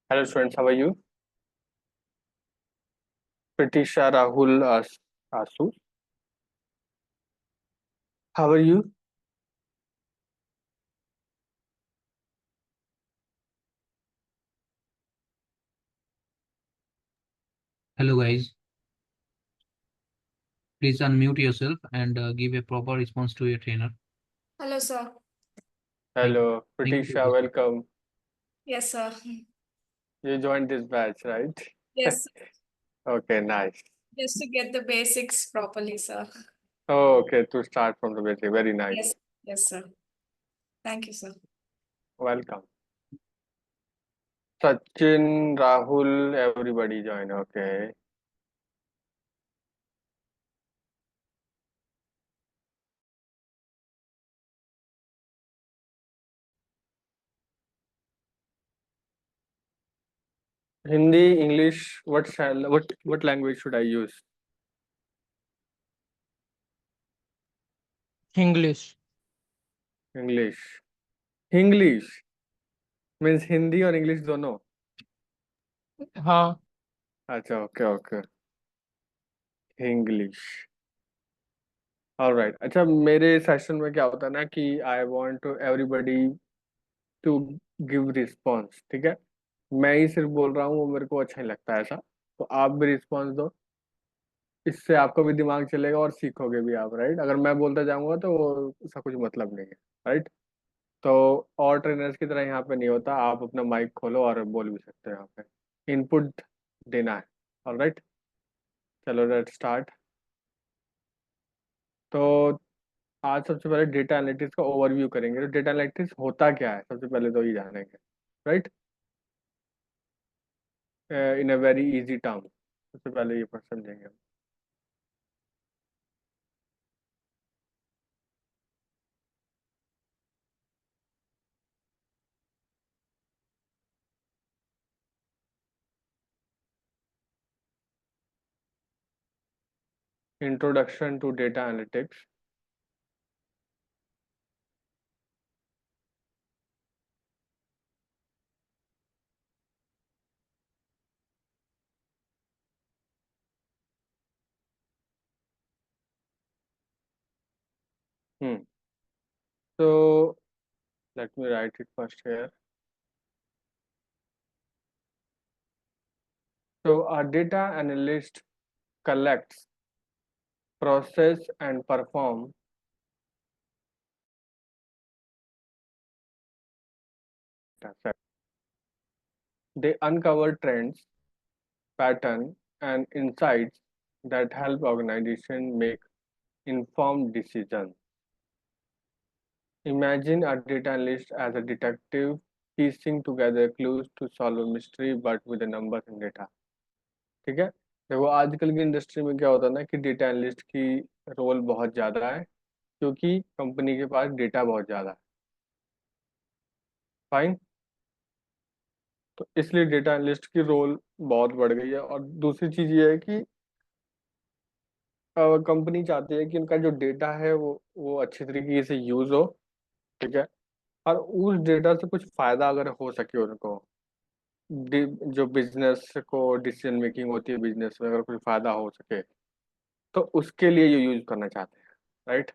Hello students, how are you? Pratisha Rahul Asu. How are you? Hello guys, please unmute yourself and give a proper response to your trainer. Hello, sir. Thank you. Hello, Thank you, Pratisha, Pratisha. welcome. Yes, sir. You joined this batch, right? Yes, Okay, nice. just to get the basics properly, sir. Oh, okay, to start from the basic, very nice. Yes, yes, sir. Thank you, sir. Welcome. Sachin, Rahul, everybody join. Okay. Hindi, English, what language should I use? English. English. English means Hindi और English दोनों. हाँ. अच्छा, okay okay. English. Alright. अच्छा, मेरे session में क्या होता है ना कि I want to everybody to give response. ठीक है. मैं ही सिर्फ बोल रहा हूँ, वो मेरे को अच्छा नहीं लगता ऐसा. तो आप भी रिस्पॉन्स दो. इससे आपका भी दिमाग चलेगा और सीखोगे भी आप, राइट. अगर मैं बोलता जाऊंगा तो वो उसका कुछ मतलब नहीं है, राइट. तो और ट्रेनर्स की तरह यहाँ पे नहीं होता. आप अपना माइक खोलो और बोल भी सकते हो यहाँ पे. इनपुट देना है. ऑलराइट. चलो लेट स्टार्ट. तो आज सबसे पहले डेटा एनालिटिक्स का ओवरव्यू करेंगे. तो डेटा एनालिटिक्स होता क्या है सबसे पहले तो ये जानेंगे, right. In a very easy term सबसे पहले ये समझेंगे. Introduction to data analytics. Hmm. So let me write it first here. So a data analyst collects, process and perform data set. They uncover trends, pattern and insights that help organization make informed decisions. Imagine a data analyst as a detective piecing together clues to solve a mystery but with the numbers and data. ठीक है. देखो आजकल की industry में क्या होता है ना कि डेटा एनालिस्ट की रोल बहुत ज़्यादा है, क्योंकि कंपनी के पास डेटा बहुत ज़्यादा है. फाइन. तो इसलिए डेटा एनालिस्ट की रोल बहुत बढ़ गई है. और दूसरी चीज़ ये है कि कंपनी चाहती है कि उनका जो डेटा है वो अच्छी तरीके से यूज़ हो. ठीक है. और उस डेटा से कुछ फ़ायदा अगर हो सके उनको, जो बिजनेस को डिसीजन मेकिंग होती है बिजनेस में, अगर कुछ फ़ायदा हो सके तो उसके लिए ये यूज़ करना चाहते हैं, राइट.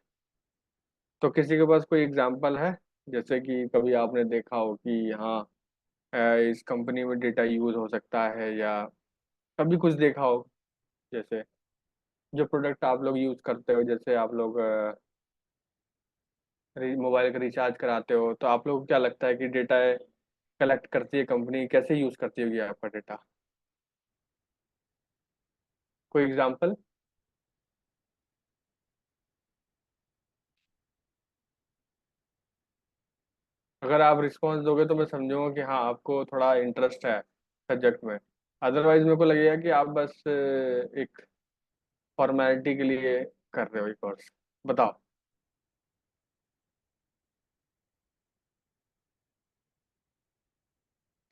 तो किसी के पास कोई एग्जांपल है, जैसे कि कभी आपने देखा हो कि हाँ, इस कंपनी में डेटा यूज हो सकता है, या कभी कुछ देखा हो. जैसे जो प्रोडक्ट आप लोग यूज करते हो, जैसे आप लोग मोबाइल का रिचार्ज कराते हो, तो आप लोग को क्या लगता है कि डेटा कलेक्ट करती है कंपनी, कैसे यूज करती होगी आपका डेटा? कोई एग्जांपल. अगर आप रिस्पॉन्स दोगे तो मैं समझूंगा कि हाँ आपको थोड़ा इंटरेस्ट है सब्जेक्ट में. अदरवाइज मेरे को लगेगा कि आप बस एक फॉर्मेलिटी के लिए कर रहे हो ये कोर्स. बताओ.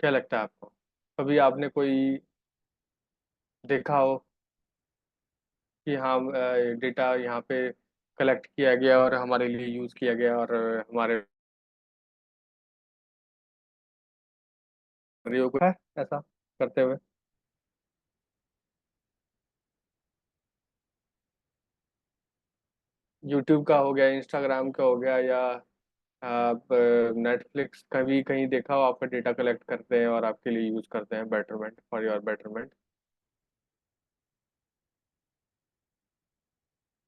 क्या लगता है आपको? कभी आपने कोई देखा हो कि हाँ डेटा यहाँ पे कलेक्ट किया गया और हमारे लिए यूज़ किया गया और हमारे रही हो कुछ है ऐसा करते हुए? यूट्यूब का हो गया, इंस्टाग्राम का हो गया, या आप नेटफ्लिक्स का भी कहीं देखा हो आपका डेटा कलेक्ट करते हैं और आपके लिए यूज करते हैं, बेटरमेंट फॉर योर बेटरमेंट?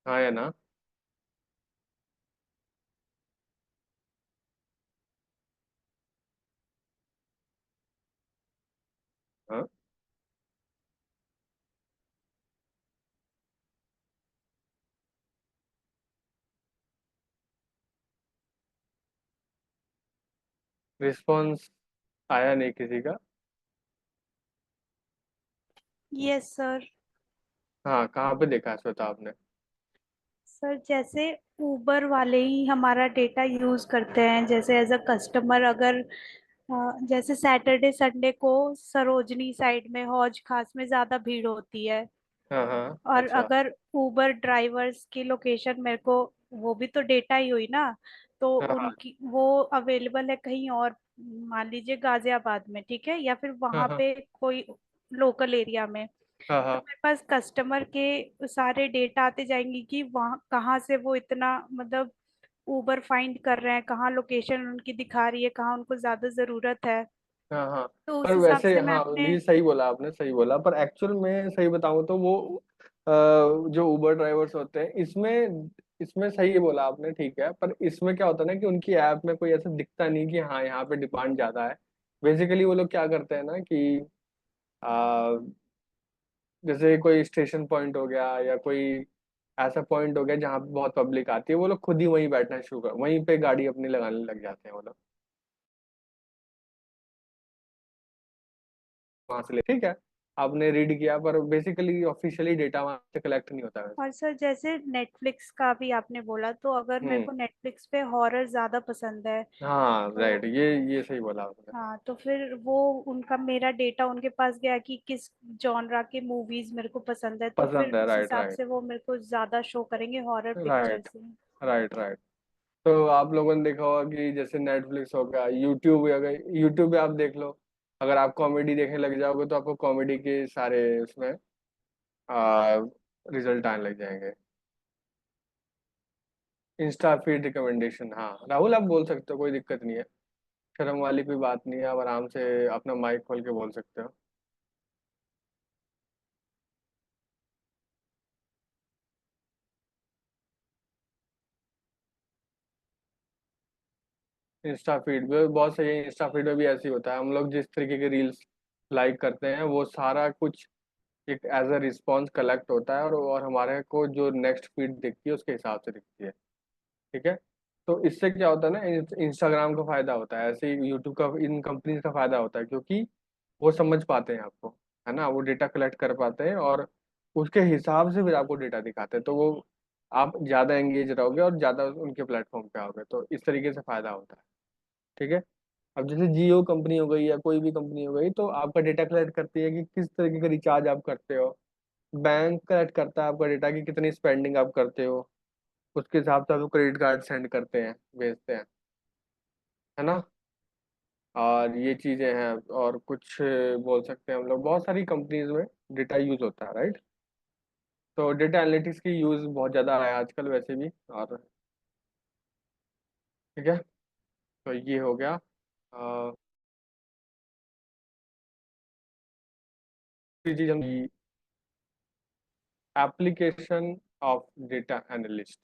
हाँ या ना? हाँ, रिस्पॉन्स आया नहीं किसी का? Yes sir. हाँ, कहाँ पे देखा है श्वेता आपने? सर जैसे उबर वाले ही हमारा डेटा यूज करते हैं, जैसे एज अ कस्टमर, अगर जैसे सैटरडे संडे को सरोजनी साइड में हौज खास में ज्यादा भीड़ होती है, हाँ हाँ, और अच्छा। अगर उबर ड्राइवर्स की लोकेशन मेरे को, वो भी तो डेटा ही हुई ना, तो हाँ हाँ उनकी वो अवेलेबल है कहीं और, मान लीजिए गाजियाबाद में, ठीक है, या फिर हाँ वहां हाँ पे कोई लोकल एरिया में, हाँ तो हाँ मेरे पास कस्टमर के सारे डेटा आते जाएंगे कि वहाँ कहाँ से वो इतना मतलब उबर फाइंड कर रहे हैं, कहाँ लोकेशन उनकी दिखा रही है, कहाँ उनको ज्यादा जरूरत है, हाँ हाँ। तो उस पर हिसाब वैसे से मैं हाँ, अपने। ये सही बोला आपने, सही बोला, पर एक्चुअल में सही बताऊं तो वो जो उबर ड्राइवर्स होते हैं इसमें, इसमें सही बोला आपने, ठीक है, पर इसमें क्या होता है ना कि उनकी ऐप में कोई ऐसा दिखता नहीं कि हाँ यहाँ पे डिमांड ज्यादा है। बेसिकली वो लोग क्या करते हैं ना कि आ, जैसे कोई स्टेशन पॉइंट हो गया या कोई ऐसा पॉइंट हो गया जहाँ पे बहुत पब्लिक आती है, वो लोग खुद ही वहीं बैठना शुरू कर, वहीं पे गाड़ी अपनी लगाने लग जाते हैं वो लोग, वहां से ले, ठीक है, आपने रीड किया, पर बेसिकली ऑफिशियली डेटा वहां से कलेक्ट नहीं होता वैसे। और सर जैसे नेटफ्लिक्स का भी आपने बोला, तो अगर मेरे हम्म। को नेटफ्लिक्स पे हॉरर ज्यादा पसंद है, हाँ तो राइट, ये सही बोला आपने। हाँ, तो फिर वो उनका मेरा डेटा उनके पास गया कि किस जॉनरा के मूवीज मेरे को पसंद है, तो फिर पसंद है, उस राइट हिसाब राइट। से वो मेरे को ज्यादा शो करेंगे हॉरर राइट पिक्चर्स ही। Right right. तो आप लोगों ने देखा होगा कि जैसे नेटफ्लिक्स हो गया, यूट्यूब, अगर यूट्यूब पे आप देख लो, अगर आप कॉमेडी देखने लग जाओगे तो आपको कॉमेडी के सारे उसमें रिजल्ट आने लग जाएंगे। इंस्टा फीड रिकमेंडेशन, हाँ राहुल आप बोल सकते हो, कोई दिक्कत नहीं है, शर्म वाली कोई बात नहीं है, आप आराम से अपना माइक खोल के बोल सकते हो। इंस्टा फीड भी बहुत सही है, इंस्टा फीड में भी ऐसे ही होता है, हम लोग जिस तरीके के रील्स लाइक करते हैं वो सारा कुछ एक एज अ रिस्पॉन्स कलेक्ट होता है, और हमारे को जो नेक्स्ट फीड दिखती है उसके हिसाब से दिखती है, ठीक है। तो इससे क्या होता है ना, इंस्टाग्राम का फायदा होता है, ऐसे ही यूट्यूब का, इन कंपनीज का फायदा होता है, क्योंकि वो समझ पाते हैं आपको, है ना, वो डेटा कलेक्ट कर पाते हैं और उसके हिसाब से फिर आपको डेटा दिखाते हैं, तो वो आप ज़्यादा एंगेज रहोगे और ज़्यादा उनके प्लेटफॉर्म पे आओगे, तो इस तरीके से फायदा होता है, ठीक है। अब जैसे जियो कंपनी हो गई या कोई भी कंपनी हो गई, तो आपका डेटा कलेक्ट करती है कि किस तरीके का रिचार्ज आप करते हो, बैंक कलेक्ट करता है आपका डेटा कि कितनी स्पेंडिंग आप करते हो, उसके हिसाब से आपको क्रेडिट कार्ड सेंड करते हैं, भेजते हैं, है ना। और ये चीजें हैं, और कुछ बोल सकते हैं हम लोग, बहुत सारी कंपनीज में डेटा यूज होता है, राइट। तो डेटा एनालिटिक्स की यूज बहुत ज़्यादा है आजकल वैसे भी, और ठीक है, तो ये हो गया चीज हम, एप्लीकेशन ऑफ डेटा एनालिस्ट।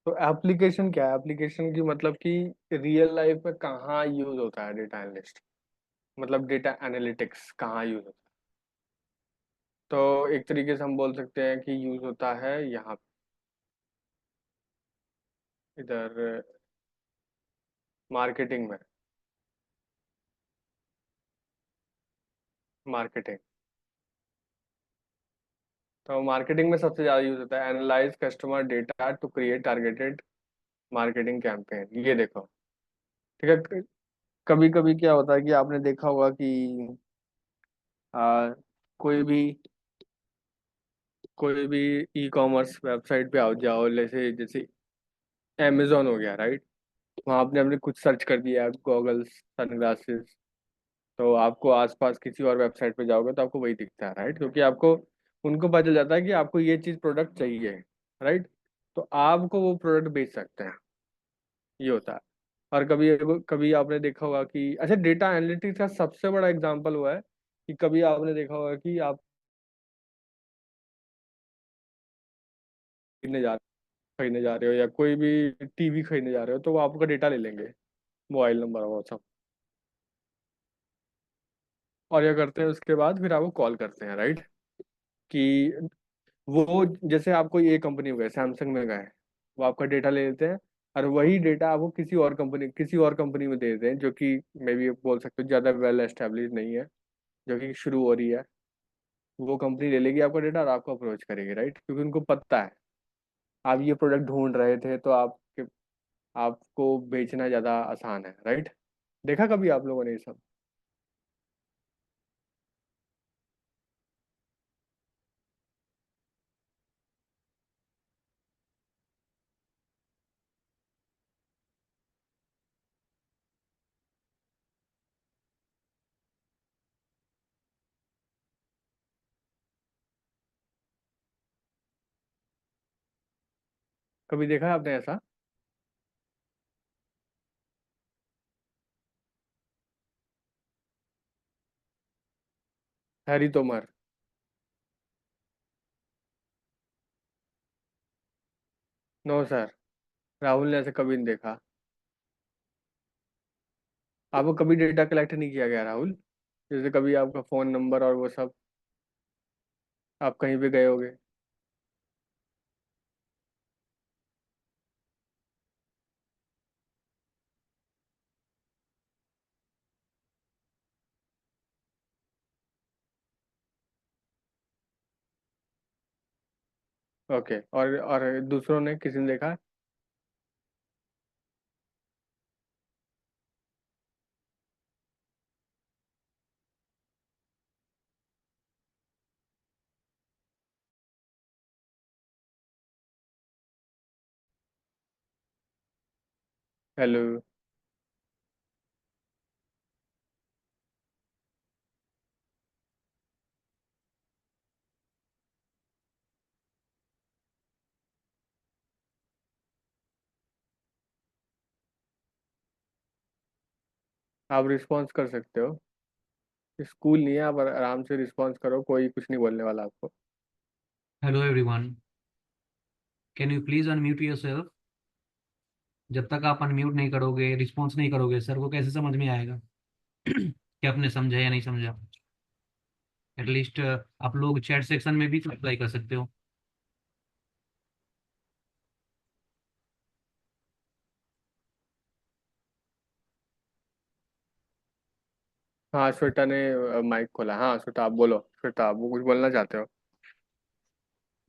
तो एप्लीकेशन क्या है, एप्लीकेशन की मतलब कि रियल लाइफ में कहाँ यूज होता है डेटा एनालिस्ट, मतलब डेटा एनालिटिक्स कहाँ यूज होता तो एक तरीके से हम बोल सकते हैं कि यूज होता है यहाँ इधर मार्केटिंग में, मार्केटिंग। तो मार्केटिंग में सबसे ज़्यादा यूज होता है analyse customer data to create targeted marketing campaign. ये देखो, ठीक है। कभी कभी क्या होता है कि आपने देखा होगा कि आ, कोई भी कोई भी ई कॉमर्स वेबसाइट पे आओ जाओ, जैसे जैसे अमेजोन हो गया, राइट। वहाँ आपने अपने कुछ सर्च कर दिया, गॉगल्स, सनग्लासेस, तो आपको आसपास किसी और वेबसाइट पे जाओगे तो आपको वही दिखता है, राइट, क्योंकि आपको उनको पता चल जाता है कि आपको ये चीज़ प्रोडक्ट चाहिए, राइट। तो आपको वो प्रोडक्ट बेच सकते हैं, ये होता है। और कभी कभी आपने देखा होगा कि अच्छा, डेटा एनालिटिक्स का सबसे बड़ा एग्जांपल हुआ है कि कभी आपने देखा होगा कि आप खरीदने जा रहे हो या कोई भी टीवी खरीदने जा रहे हो, तो वो आपका डेटा ले लेंगे, मोबाइल नंबर वो सब। और क्या करते हैं उसके बाद, फिर आपको कॉल करते हैं, राइट, कि वो जैसे आप कोई एक कंपनी में गए, सैमसंग में गए, वो आपका डेटा ले लेते हैं और वही डेटा आपको किसी और कंपनी में दे देते हैं, जो कि मे बी बोल सकते हो ज़्यादा वेल एस्टेब्लिश नहीं है, जो कि शुरू हो रही है। वो कंपनी ले लेगी आपका डेटा और आपको अप्रोच करेगी, राइट, क्योंकि उनको पता है आप ये प्रोडक्ट ढूंढ रहे थे, तो आपको बेचना ज़्यादा आसान है, राइट। देखा कभी आप लोगों ने ये सब? कभी देखा है आपने ऐसा? Harry Tomar? No sir, Rahul ने ऐसे कभी नहीं देखा। आपको कभी डेटा कलेक्ट नहीं किया गया राहुल? जैसे कभी आपका फ़ोन नंबर और वो सब, आप कहीं पे गए होगे। ओके, और दूसरों ने, किसी ने देखा? हेलो? आप रिस्पॉन्स कर सकते हो, स्कूल नहीं है, आप आराम से रिस्पॉन्स करो, कोई कुछ नहीं बोलने वाला आपको। Hello everyone. Can you please unmute yourself? जब तक आप अनम्यूट नहीं करोगे, रिस्पॉन्स नहीं करोगे, सर को कैसे समझ में आएगा कि आपने समझा या नहीं समझा? एटलीस्ट आप लोग चैट सेक्शन में भी तो अप्लाई कर सकते हो। हाँ, श्वेता ने माइक खोला। हाँ श्वेता, आप बोलो। श्वेता, आप वो कुछ बोलना चाहते हो?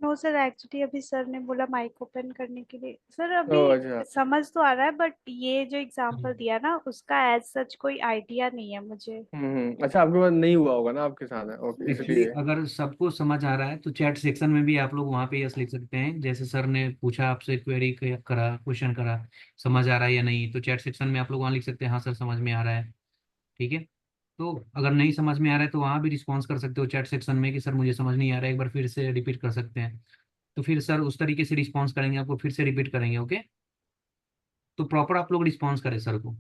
नो सर, एक्चुअली अभी सर ने बोला माइक ओपन करने के लिए। सर ओह अभी अच्छा। समझ तो आ रहा है, बट ये जो एग्जांपल दिया ना, उसका एज सच कोई आइडिया नहीं है मुझे। अच्छा, आपके पास नहीं हुआ होगा ना आपके साथ है, ओके, एक्चुअली इसलिए। अगर सबको समझ आ रहा है तो चैट सेक्शन में भी आप लोग वहाँ पे यस लिख सकते हैं। जैसे सर ने पूछा आपसे, क्वेरी करा, क्वेश्चन करा, समझ आ रहा है या नहीं, तो चैट सेक्शन में आप लोग वहाँ लिख सकते हैं हाँ सर समझ में आ रहा है। ठीक है। तो अगर नहीं समझ में आ रहा है तो वहाँ भी रिस्पॉन्स कर सकते हो चैट सेक्शन में कि सर मुझे समझ नहीं आ रहा है, एक बार फिर से रिपीट कर सकते हैं। तो फिर सर उस तरीके से रिस्पॉन्स करेंगे, आपको फिर से रिपीट करेंगे। ओके। तो प्रॉपर आप लोग रिस्पॉन्स करें सर को।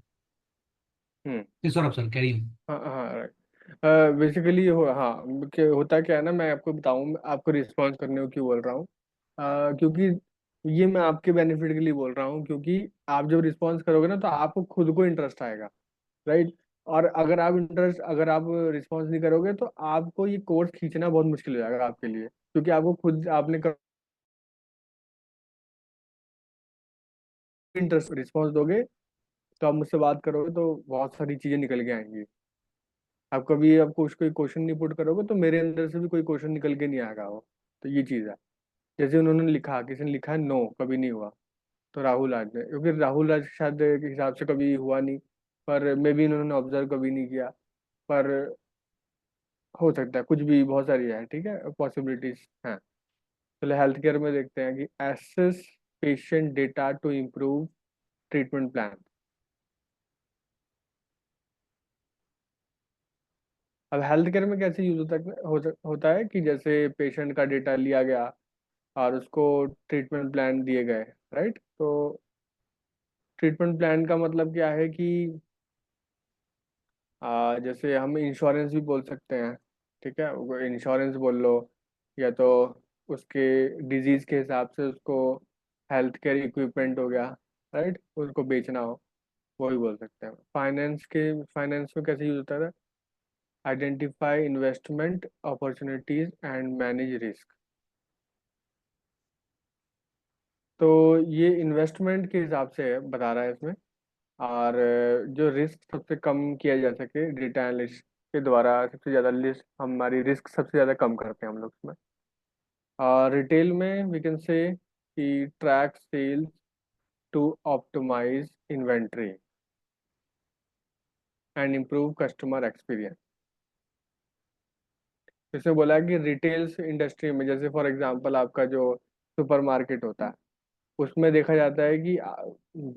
हम्म। Saurabh sir carry. हाँ हाँ, राइट। बेसिकली हाँ, होता क्या है ना, मैं आपको बताऊँ, मैं आपको रिस्पॉन्स करने को क्यों बोल रहा हूँ। क्योंकि ये मैं आपके बेनिफिट के लिए बोल रहा हूँ, क्योंकि आप जब रिस्पॉन्स करोगे ना, तो आपको खुद को इंटरेस्ट आएगा, राइट। और अगर आप रिस्पॉन्स नहीं करोगे तो आपको ये कोर्स खींचना बहुत मुश्किल हो जाएगा आपके लिए, क्योंकि आपको खुद आपने इंटरेस्ट रिस्पॉन्स दोगे तो आप मुझसे बात करोगे तो बहुत सारी चीजें निकल के आएंगी। आप कभी आपको कोई क्वेश्चन नहीं पुट करोगे तो मेरे अंदर से भी कोई क्वेश्चन निकल के नहीं आएगा वो। तो ये चीज़ है। जैसे उन्होंने लिखा, किसी ने लिखा है नो कभी नहीं हुआ, तो राहुल आज ने, क्योंकि राहुल आज शायद के हिसाब से कभी हुआ नहीं, पर मे बी इन्होंने ऑब्जर्व कभी नहीं किया। पर हो सकता है, कुछ भी, बहुत सारी है, ठीक है, पॉसिबिलिटीज हैं। चलो हेल्थ केयर में देखते हैं कि assess patient data to improve treatment plan. अब हेल्थ केयर में कैसे यूज होता है कि जैसे पेशेंट का डेटा लिया गया और उसको ट्रीटमेंट प्लान दिए गए, राइट। तो ट्रीटमेंट प्लान का मतलब क्या है कि जैसे हम इंश्योरेंस भी बोल सकते हैं, ठीक है, इंश्योरेंस बोल लो, या तो उसके डिजीज के हिसाब से उसको हेल्थ केयर इक्विपमेंट हो गया, राइट, उसको बेचना हो, वो भी बोल सकते हैं। फाइनेंस में कैसे यूज होता है? Identify investment opportunities and manage risk. तो ये इन्वेस्टमेंट के हिसाब से बता रहा है इसमें। और जो रिस्क सबसे कम किया जा सके डेटा एनालिस्ट के द्वारा, सबसे ज़्यादा लिस्ट हमारी रिस्क सबसे ज़्यादा कम करते हैं हम लोग इसमें। और रिटेल में वी कैन से कि track sales to optimise inventory and improve customer experience. इसमें बोला है कि रिटेल्स इंडस्ट्री में, जैसे फॉर एग्जांपल आपका जो सुपरमार्केट होता है, उसमें देखा जाता है कि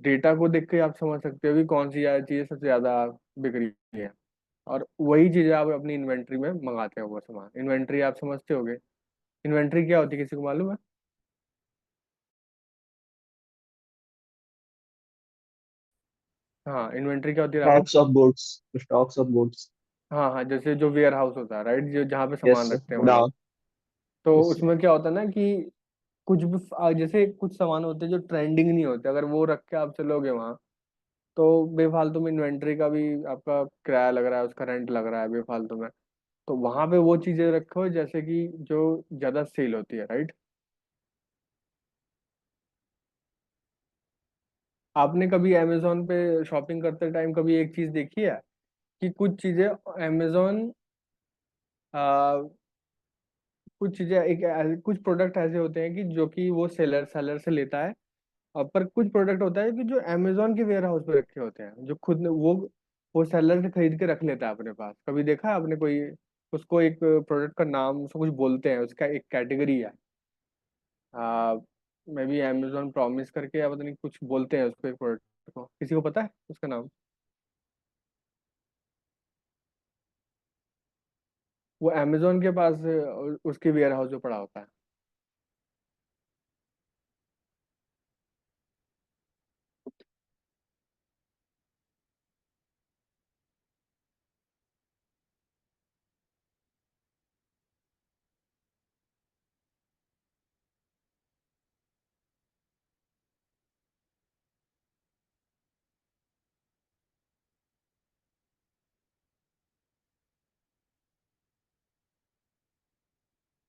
डेटा को देख के आप समझ सकते हो कि कौन सी चीज़ें सबसे ज़्यादा बिक रही है, और वही चीज़ें आप अपनी इन्वेंट्री में मंगाते हो। वो सामान, इन्वेंट्री आप समझते होगे, इन्वेंट्री क्या होती है, किसी को मालूम है? हाँ, इन्वेंट्री क्या होती है Rahul? Stocks of goods. Stocks of goods. हाँ हाँ, जैसे जो वेयर हाउस होता है, राइट, जो जहाँ पे Yes, सामान sir. रखते हैं वो लोग। Godown. तो Yes, sir. उसमें क्या होता है ना कि कुछ भी जैसे कुछ सामान होते हैं जो ट्रेंडिंग नहीं होते, अगर वो रख के आप चलोगे वहाँ, तो बेफालतू में इन्वेंट्री का भी आपका किराया लग रहा है, उसका रेंट लग रहा है बेफालतू में। तो वहां पे वो चीजें रखो जैसे कि जो ज्यादा सेल होती है, राइट। आपने कभी अमेजोन पे शॉपिंग करते टाइम कभी एक चीज देखी है कि कुछ चीजें अमेजोन, कुछ चीजें कुछ प्रोडक्ट ऐसे होते हैं कि जो कि वो सेलर सेलर से लेता है, और पर कुछ प्रोडक्ट होता है कि जो अमेजोन के वेयर हाउस पे रखे होते हैं, जो खुद वो सेलर से खरीद के रख लेता है अपने पास। कभी देखा है आपने कोई? उसको एक प्रोडक्ट का नाम, उसको कुछ बोलते हैं, उसका एक कैटेगरी है, मे बी अमेजोन प्रॉमिस करके, या पता नहीं कुछ बोलते हैं उसको, एक प्रोडक्ट को, किसी को पता है उसका नाम? वो अमेजोन के पास उसके वेयर हाउस में पड़ा होता है।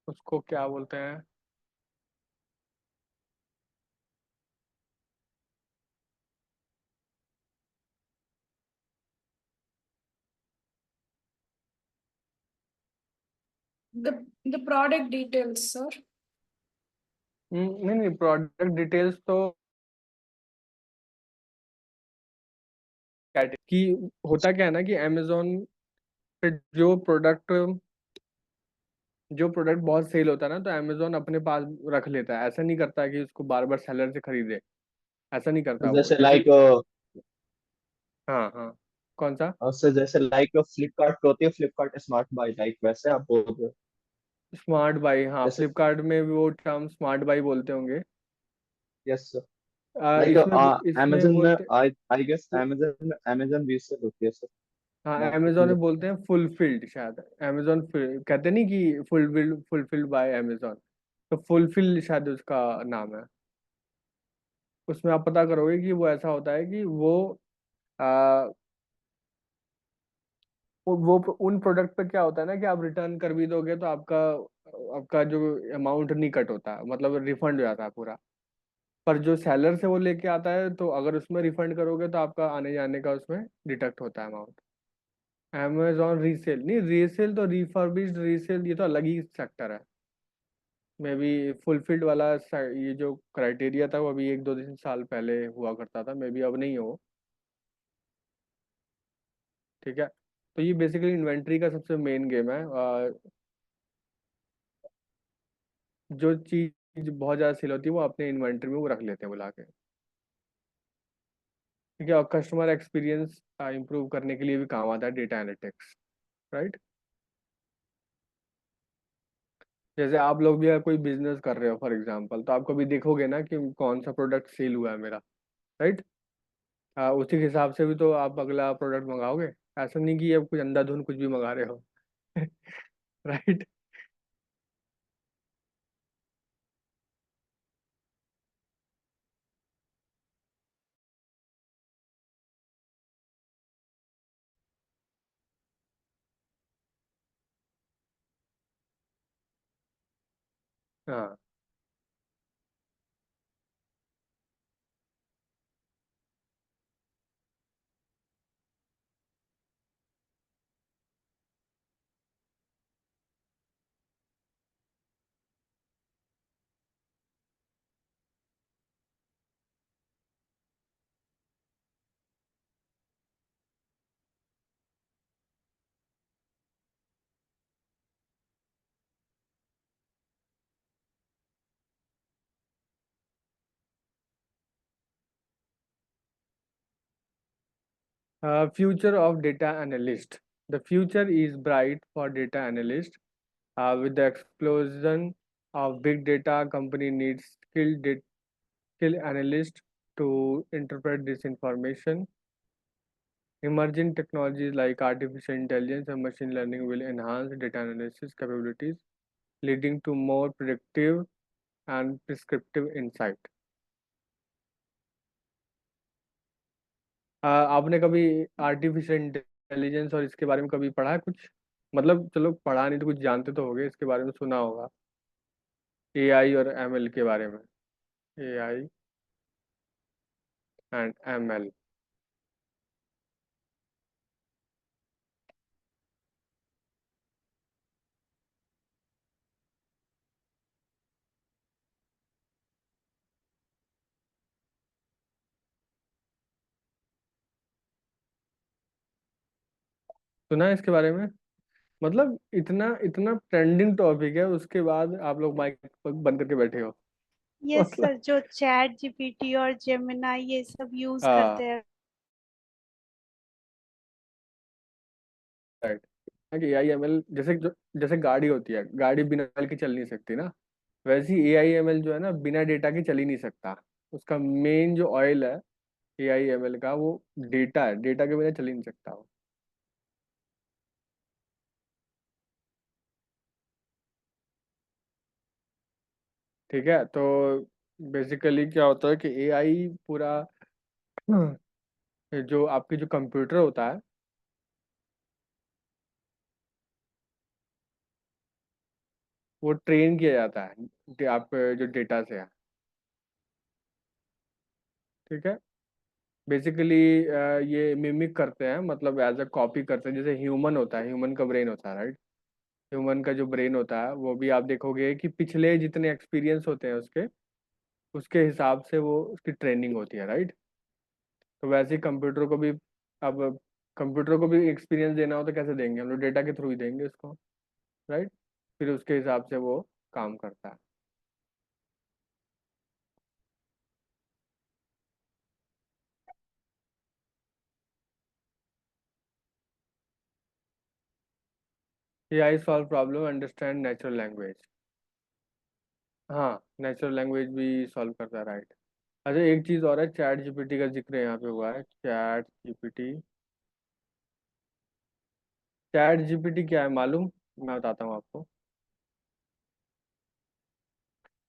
उसको क्या बोलते हैं? The product details, sir. नहीं नहीं, प्रोडक्ट डिटेल्स तो कि होता क्या है ना कि अमेजोन पे जो प्रोडक्ट बहुत सेल होता है ना, तो अमेजोन अपने पास रख लेता है, ऐसा नहीं करता कि उसको बार बार सेलर से खरीदे, ऐसा नहीं करता वो, जैसे इसी। लाइक हाँ हाँ, कौन सा? सर जैसे लाइक फ्लिपकार्ट होती है, फ्लिपकार्ट स्मार्ट बाई, लाइक वैसे आप बोल रहे हो? स्मार्ट बाई, हाँ, जैसे फ्लिपकार्ट में भी वो टर्म स्मार्ट बाई बोलते होंगे। यस सर, लाइक इसमें अमेजन में बोलते, आई आई गेस अमेजन में अमेजन रीसेल होती है सर, हाँ, मार्केट अमेजोन में में जाती बोलते हैं फुलफिल्ड शायद। अमेजोन कहते नहीं कि फुलफिल्ड बाय अमेजोन, तो फुलफिल शायद उसका नाम है। उसमें आप पता करोगे कि वो ऐसा होता है कि वो आ, वो उन प्रोडक्ट पे क्या होता है ना कि आप रिटर्न कर भी दोगे तो आपका आपका जो अमाउंट नहीं कट होता, मतलब रिफंड हो जाता है पूरा। पर जो सेलर से वो लेके आता है तो अगर उसमें रिफंड करोगे तो आपका आने जाने का उसमें डिडक्ट होता है अमाउंट। अमेजोन रीसेल नहीं, रीसेल तो रिफर्बिश्ड रीसेल ये तो अलग ही सेक्टर है। मे बी फुलफिल्ड वाला ये जो क्राइटेरिया था वो अभी 1-2 साल पहले हुआ करता था, मे बी अब नहीं हो। ठीक है, तो ये बेसिकली इन्वेंट्री का सबसे मेन गेम है। जो चीज बहुत ज़्यादा सेल होती है वो अपने इन्वेंट्री में वो रख लेते हैं बुला के। ठीक है, और कस्टमर एक्सपीरियंस इंप्रूव करने के लिए भी काम आता है डेटा एनालिटिक्स, राइट। जैसे आप लोग भी अगर कोई बिजनेस कर रहे हो फॉर एग्जांपल, तो आप कभी देखोगे ना कि कौन सा प्रोडक्ट सेल हुआ है मेरा, राइट। उसी हिसाब से भी तो आप अगला प्रोडक्ट मंगाओगे। ऐसा नहीं कि आप कुछ अंधाधुंध कुछ भी मंगा रहे हो। राइट। हाँ। Future of data analyst. The future is bright for data analyst. With the explosion of big data, company needs skilled analysts to interpret this information. Emerging technologies like artificial intelligence and machine learning will enhance data analysis capabilities, leading to more predictive and prescriptive insight. आपने कभी artificial intelligence और इसके बारे में कभी पढ़ा है कुछ? मतलब चलो पढ़ा नहीं तो कुछ जानते तो होगे, इसके बारे में सुना होगा। एआई और एमएल के बारे में। AI and ML. सुना है इसके बारे में? मतलब इतना इतना ट्रेंडिंग टॉपिक है, उसके बाद आप लोग माइक बंद करके बैठे हो। यस मतलब सर, जो चैट जीपीटी और जेमिनाई ये सब यूज हाँ, करते हैं। राइट। कि एआई एमएल जैसे जैसे गाड़ी होती है, गाड़ी बिना तेल के चल नहीं सकती ना, वैसे ही एआई एमएल जो है ना बिना डेटा के चल ही नहीं सकता। उसका मेन जो ऑयल है एआई एमएल का, वो डेटा है, डेटा के बिना चल ही नहीं सकता वो। ठीक है, तो बेसिकली क्या होता है कि एआई पूरा जो आपकी जो कंप्यूटर होता है वो ट्रेन किया जाता है आप जो डेटा से है। ठीक है, बेसिकली ये मिमिक करते हैं, मतलब एज अ कॉपी करते हैं, जैसे ह्यूमन होता है, ह्यूमन का ब्रेन होता है, राइट। ह्यूमन का जो ब्रेन होता है वो भी आप देखोगे कि पिछले जितने एक्सपीरियंस होते हैं उसके उसके हिसाब से वो उसकी ट्रेनिंग होती है, राइट। तो वैसे ही कंप्यूटर को भी, अब कंप्यूटर को भी एक्सपीरियंस देना हो तो कैसे देंगे हम लोग? डेटा के थ्रू ही देंगे उसको, राइट। फिर उसके हिसाब से वो काम करता है। AI solve problem, understand natural language. हाँ, नेचुरल लैंग्वेज भी सॉल्व करता है, राइट। अच्छा, एक चीज़ और है, चैट जीपीटी का जिक्र यहाँ पे हुआ है। चैट जीपीटी, चैट जीपीटी क्या है मालूम? मैं बताता हूँ आपको।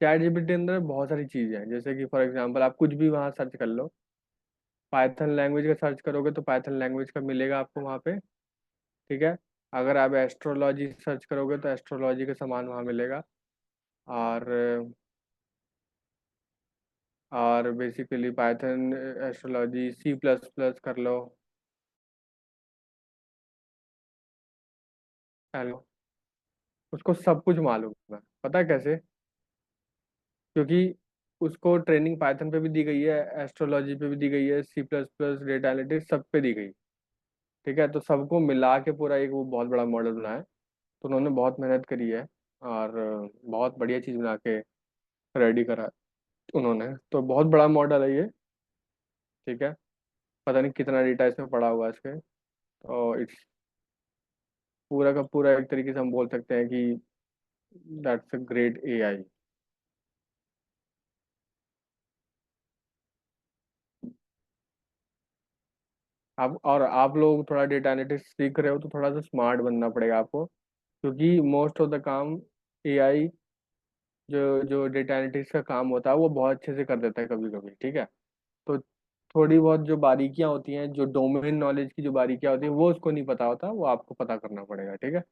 चैट जीपीटी के अंदर बहुत सारी चीज़ें हैं, जैसे कि फॉर एग्जांपल आप कुछ भी वहाँ सर्च कर लो। पाइथन लैंग्वेज का सर्च करोगे तो पाइथन लैंग्वेज का मिलेगा आपको वहाँ पे। ठीक है। अगर आप एस्ट्रोलॉजी सर्च करोगे तो एस्ट्रोलॉजी का सामान वहाँ मिलेगा। और basically Python, astrology, C plus plus कर लो। हेलो। उसको सब कुछ मालूम है, पता है कैसे? क्योंकि उसको ट्रेनिंग पाइथन पे भी दी गई है, एस्ट्रोलॉजी पे भी दी गई है, C plus plus, data analytics सब पे दी गई। ठीक है, तो सबको मिला के पूरा एक वो बहुत बड़ा मॉडल बनाया है। तो उन्होंने बहुत मेहनत करी है और बहुत बढ़िया चीज़ बना के रेडी करा है उन्होंने। तो बहुत बड़ा मॉडल है ये। ठीक है। पता नहीं कितना डेटा इसमें पड़ा हुआ है इसके। तो इट्स पूरा का पूरा एक तरीके से हम बोल सकते हैं कि दैट्स अ ग्रेट एआई। आप लोग थोड़ा डेटा एनालिटिक्स सीख रहे हो तो थोड़ा सा स्मार्ट बनना पड़ेगा आपको, क्योंकि मोस्ट ऑफ द काम एआई, जो जो डेटा एनालिटिक्स का काम होता है वो बहुत अच्छे से कर देता है कभी कभी। ठीक है। तो थोड़ी बहुत जो बारीकियां होती हैं, जो डोमेन नॉलेज की जो बारीकियां होती हैं, वो उसको नहीं पता होता, वो आपको पता करना पड़ेगा। ठीक है।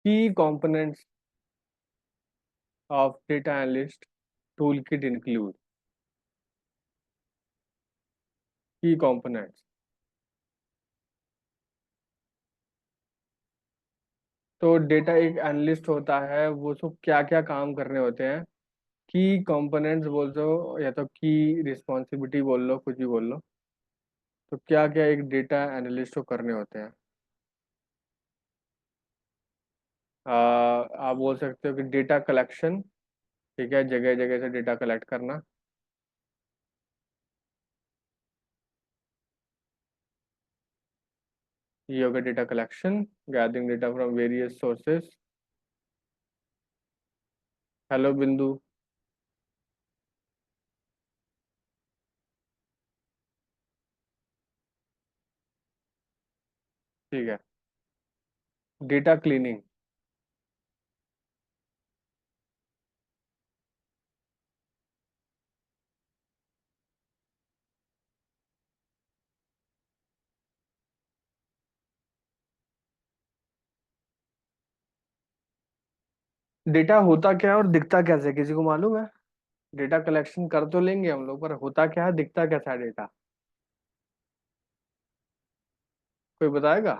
की components of data analyst tool kit include. की कंपोनेंट्स, तो डेटा एक एनालिस्ट होता है, वो उसको क्या क्या काम करने होते हैं। की कंपोनेंट्स बोल दो या तो की रिस्पॉन्सिबिलिटी बोल लो, कुछ भी बोल लो। तो क्या क्या एक डेटा एनालिस्ट को करने होते हैं? आप बोल सकते हो कि डेटा कलेक्शन। ठीक है, जगह जगह से डेटा कलेक्ट करना। ये हो गया data collection, gathering data from various sources. Hello बिंदु। ठीक है। Data cleaning. डेटा होता क्या है और दिखता कैसे है, किसी को मालूम है? डेटा कलेक्शन कर तो लेंगे हम लोग, पर होता क्या है, दिखता कैसा है डेटा? कोई बताएगा?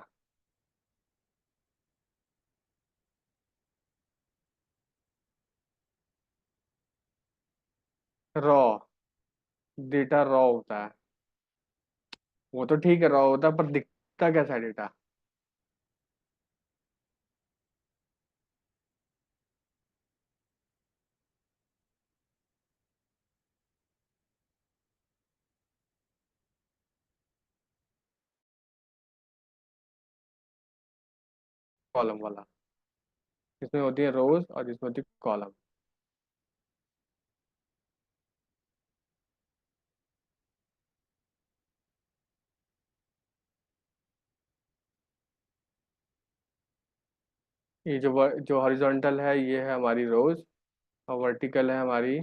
रॉ। डेटा रॉ होता है। वो तो ठीक है, रॉ होता है, पर दिखता कैसा है डेटा? कॉलम वाला। इसमें होती है रोज और इसमें होती है कॉलम। ये जो हॉरिजॉन्टल है ये है हमारी रोज, और वर्टिकल है हमारी।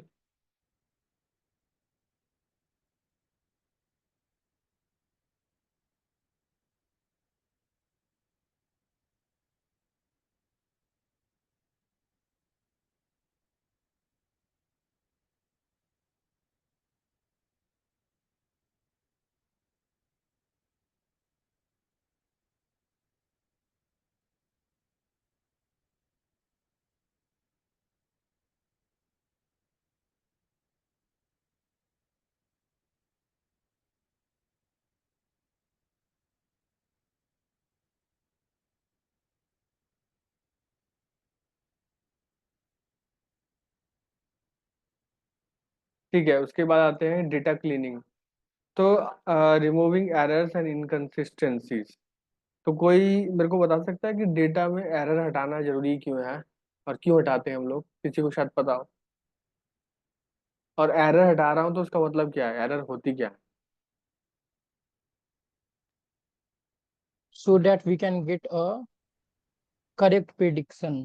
ठीक है, उसके बाद आते हैं डेटा क्लीनिंग। तो रिमूविंग एरर्स एंड इनकन्सिस्टेंसीज। तो कोई मेरे को बता सकता है कि डेटा में एरर हटाना जरूरी क्यों है, और क्यों हटाते हैं हम लोग? किसी को शायद पता हो। और एरर हटा रहा हूँ तो उसका मतलब क्या है, एरर होती क्या है? so that we can get a correct prediction.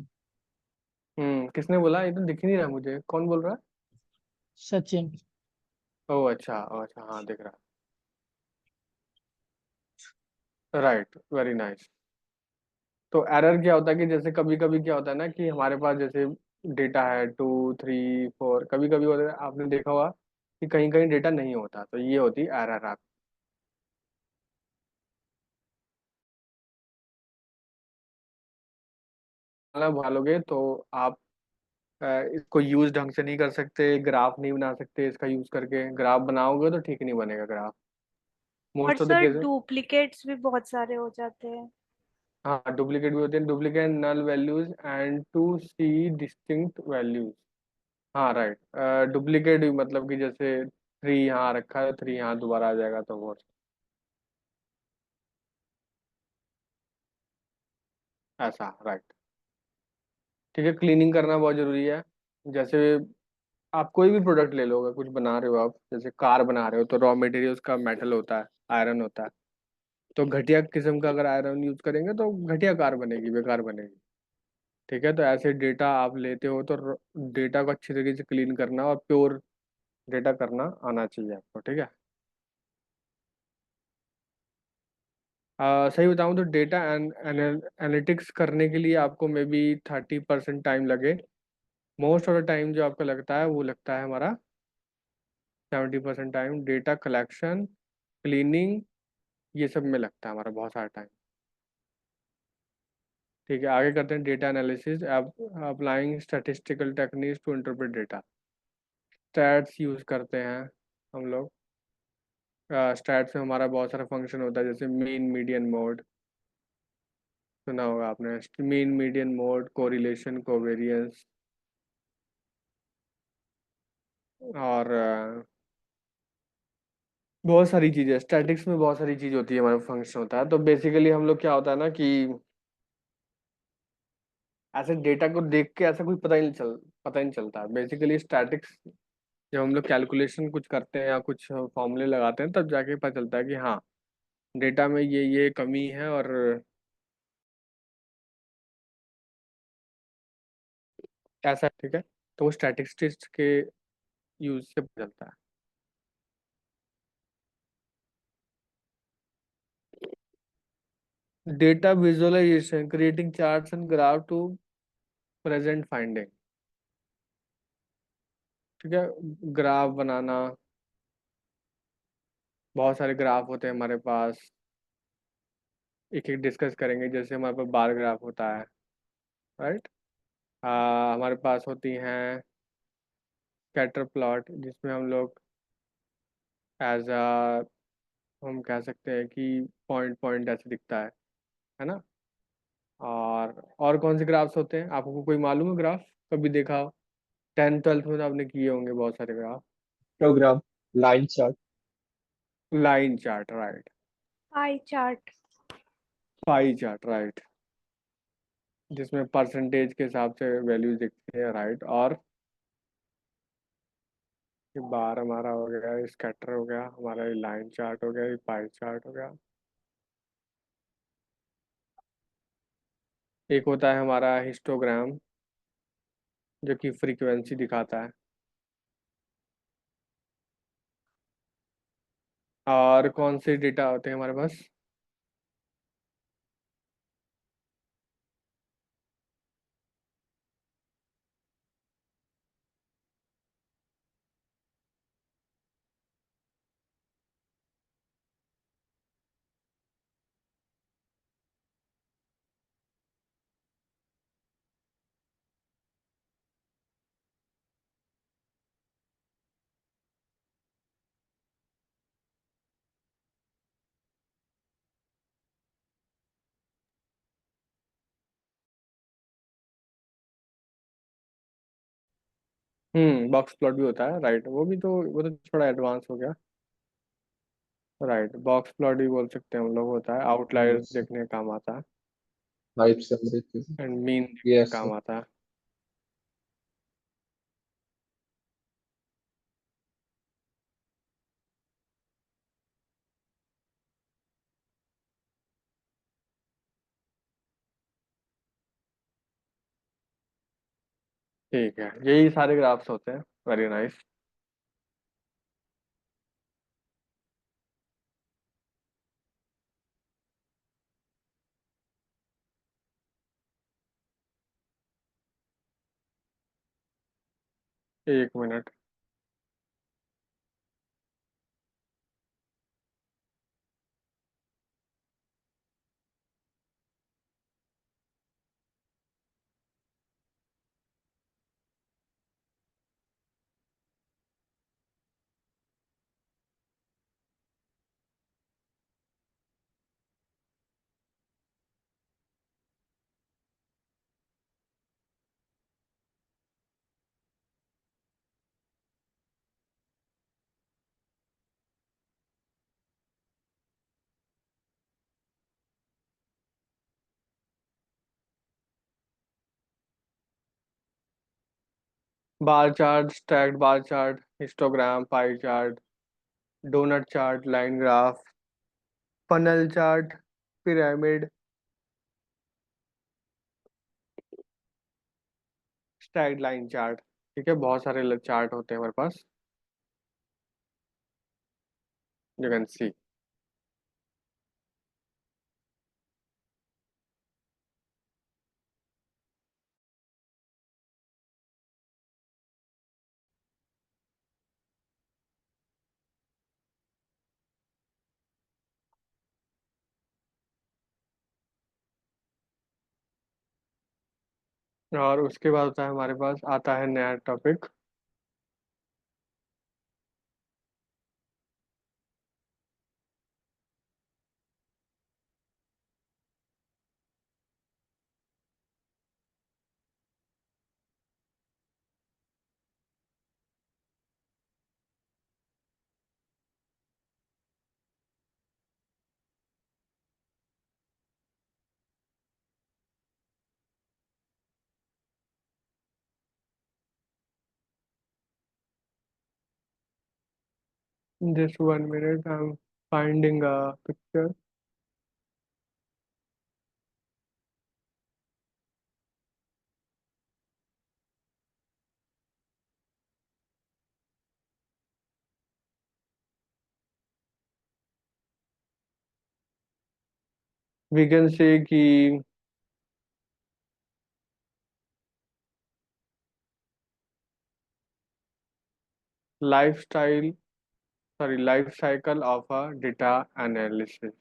किसने बोला? ये तो दिख ही नहीं रहा मुझे, कौन बोल रहा है? Sachin. ओह अच्छा, ओह अच्छा, हाँ दिख रहा है, राइट, वेरी नाइस। तो एरर क्या होता है कि जैसे कभी कभी क्या होता है ना कि हमारे पास जैसे डेटा है 2 3 4, कभी कभी होता है, आपने देखा होगा कि कहीं कहीं डेटा नहीं होता, तो ये होती है एरर। आप मतलब भालोगे तो आप इसको यूज ढंग से नहीं कर सकते, ग्राफ नहीं बना सकते इसका यूज करके। ग्राफ बनाओगे तो ठीक नहीं बनेगा ग्राफ, और most of the sir cases. Duplicates भी बहुत सारे हो जाते हैं। हाँ, डुप्लीकेट भी होते हैं, duplicate null values and to see distinct values. हाँ राइट, डुप्लीकेट भी मतलब कि जैसे 3 यहाँ रखा है, 3 यहाँ दोबारा आ जाएगा, तो वो ऐसा, राइट। ठीक है, क्लीनिंग करना बहुत जरूरी है। जैसे आप कोई भी प्रोडक्ट ले लो, अगर कुछ बना रहे हो आप, जैसे कार बना रहे हो, तो रॉ मटेरियल उसका मेटल होता है, आयरन होता है। तो घटिया किस्म का अगर आयरन यूज करेंगे तो घटिया कार बनेगी, बेकार बनेगी। ठीक है, तो ऐसे डेटा आप लेते हो तो डेटा को अच्छी तरीके से क्लीन करना और प्योर डेटा करना आना चाहिए आपको। ठीक है, सही बताऊं तो डेटा एनालिटिक्स करने के लिए आपको मे बी 30% टाइम लगे। मोस्ट ऑफ द टाइम जो आपका लगता है वो लगता है हमारा 70% टाइम डेटा कलेक्शन, क्लीनिंग, ये सब में लगता है हमारा बहुत सारा टाइम। ठीक है, आगे करते हैं data analysis. Applying statistical techniques to interpret data. Stats use करते हैं हम लोग। स्टैट्स में हमारा बहुत सारा फंक्शन होता है, जैसे मीन मीडियन मोड, सुना होगा आपने। Mean median mode, correlation, covariance, और बहुत सारी चीज़ें स्टैटिक्स में, बहुत सारी चीज़ होती है, हमारा फंक्शन होता है। तो बेसिकली हम लोग क्या होता है ना कि ऐसे डेटा को देख के ऐसा कुछ पता ही नहीं चलता। बेसिकली स्टैटिक्स, जब हम लोग कैलकुलेशन कुछ करते हैं या कुछ फॉर्मूले लगाते हैं, तब जाके पता चलता है कि हाँ, डेटा में ये कमी है, और ऐसा है। ठीक है, तो वो स्टैटिस्टिक्स के यूज से पता चलता है। Data visualisation, creating charts and graph to present finding. ठीक है, ग्राफ बनाना, बहुत सारे ग्राफ होते हैं हमारे पास, एक एक डिस्कस करेंगे। जैसे हमारे पास बार ग्राफ होता है, राइट। हमारे पास होती हैं स्कैटर प्लॉट, जिसमें हम लोग एज अ, हम कह सकते हैं कि पॉइंट पॉइंट ऐसे दिखता है ना। और कौन से ग्राफ्स होते हैं, आपको कोई मालूम है ग्राफ? कभी देखा हो? 10th 12th में तो आपने किए होंगे बहुत सारे graph. Program, line chart. Line chart, right. Pie chart. Pie chart, right, जिसमें परसेंटेज के हिसाब से वैल्यूज दिखती है, राइट। और ये बार हमारा हो गया, स्कैटर हो गया हमारा, ये लाइन चार्ट हो गया, ये पाई चार्ट हो गया। एक होता है हमारा हिस्टोग्राम, जो कि फ्रीक्वेंसी दिखाता है। और कौन से डेटा होते हैं हमारे पास? बॉक्स प्लॉट भी होता है, राइट। वो तो थोड़ा एडवांस हो गया। राइट, बॉक्स प्लॉट भी बोल सकते हैं हम लोग, होता है आउटलायर्स yes, देखने का काम आता है, type summary चीज़ें। एंड मीन देखने का Yes, काम आता है। ठीक है, यही सारे ग्राफ्स होते हैं। Very nice. एक minute. Bar chart, stacked bar chart, histogram, pie chart, donut chart, line graph, funnel chart, pyramid, stacked line chart. ठीक है, बहुत सारे चार्ट होते हैं हमारे पास, यू कैन सी। और उसके बाद होता है हमारे पास, आता है नया topic, just 1 minute, I am finding a picture. We can say कि life style, sorry, life cycle of a data analysis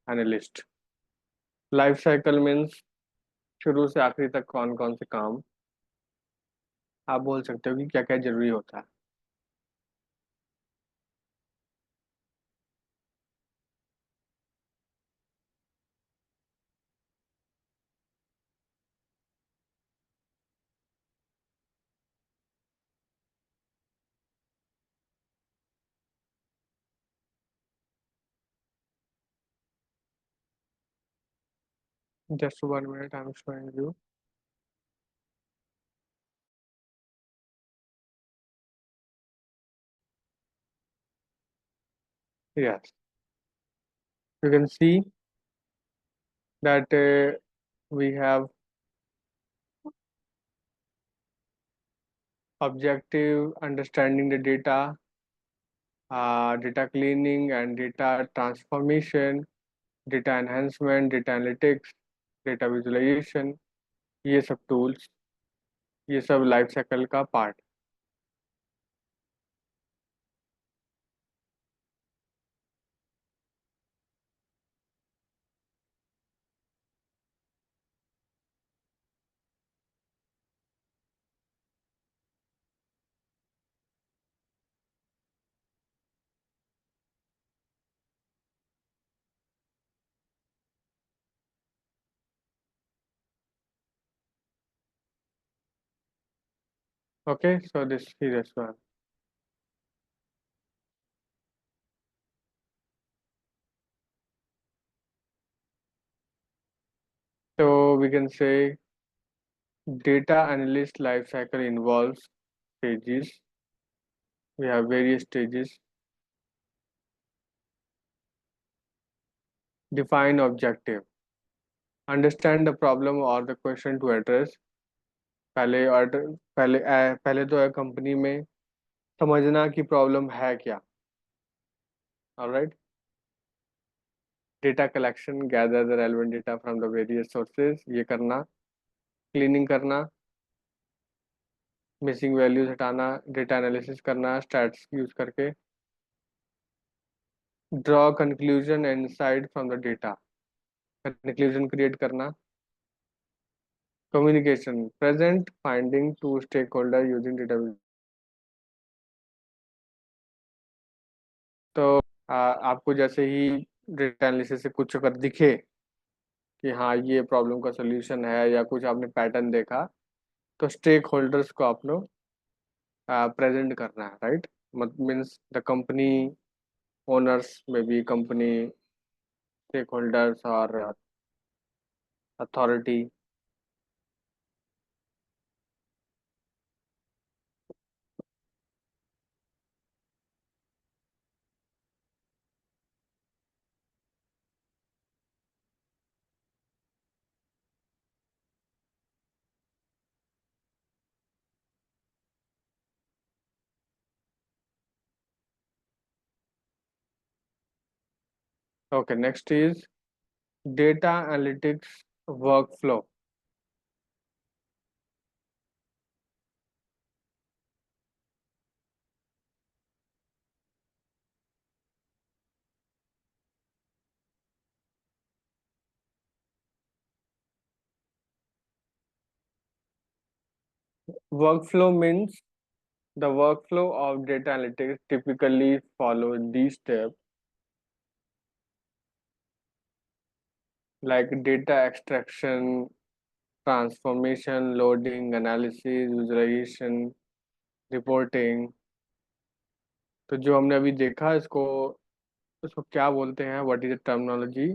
analyst. Life cycle means शुरू से आखिरी तक कौन कौन से काम, आप बोल सकते हो कि क्या क्या जरूरी होता है। Just 1 minute, I am showing you. Yes, you can see that we have objective understanding the data, data cleaning and data transformation, data enhancement, data analytics, data visualization, ये सब tools, ये सब लाइफ साइकिल का part. Okay, so this is this one. So we can say data analyst life cycle involves stages. We have various stages. Define objective. Understand the problem or the question to address. पहले order पहले तो है company में समझना कि problem है क्या. Alright. Data collection, gather the relevant data from the various sources, ये करना. क्लीनिंग करना, मिसिंग वैल्यूज हटाना, डेटा एनालिसिस करना स्टैट्स यूज करके. Draw conclusion and insight from the data, conclusion create करना. Communication, present finding to stakeholder using data. तो आपको जैसे ही डेटा एनालिसिस से कुछ अगर दिखे कि हाँ ये प्रॉब्लम का सोल्यूशन है या कुछ आपने पैटर्न देखा, तो स्टेक होल्डर्स को आप लोग प्रेजेंट करना है, right. Means the company owners में बी कंपनी स्टेक होल्डर्स और authority. Okay, next is data analytics workflow. Workflow means the workflow of data analytics typically follows these steps like data extraction, transformation, loading, analysis, visualization, reporting. तो जो हमने अभी देखा इसको इसको क्या बोलते हैं, व्हाट इज द टर्मिनोलॉजी.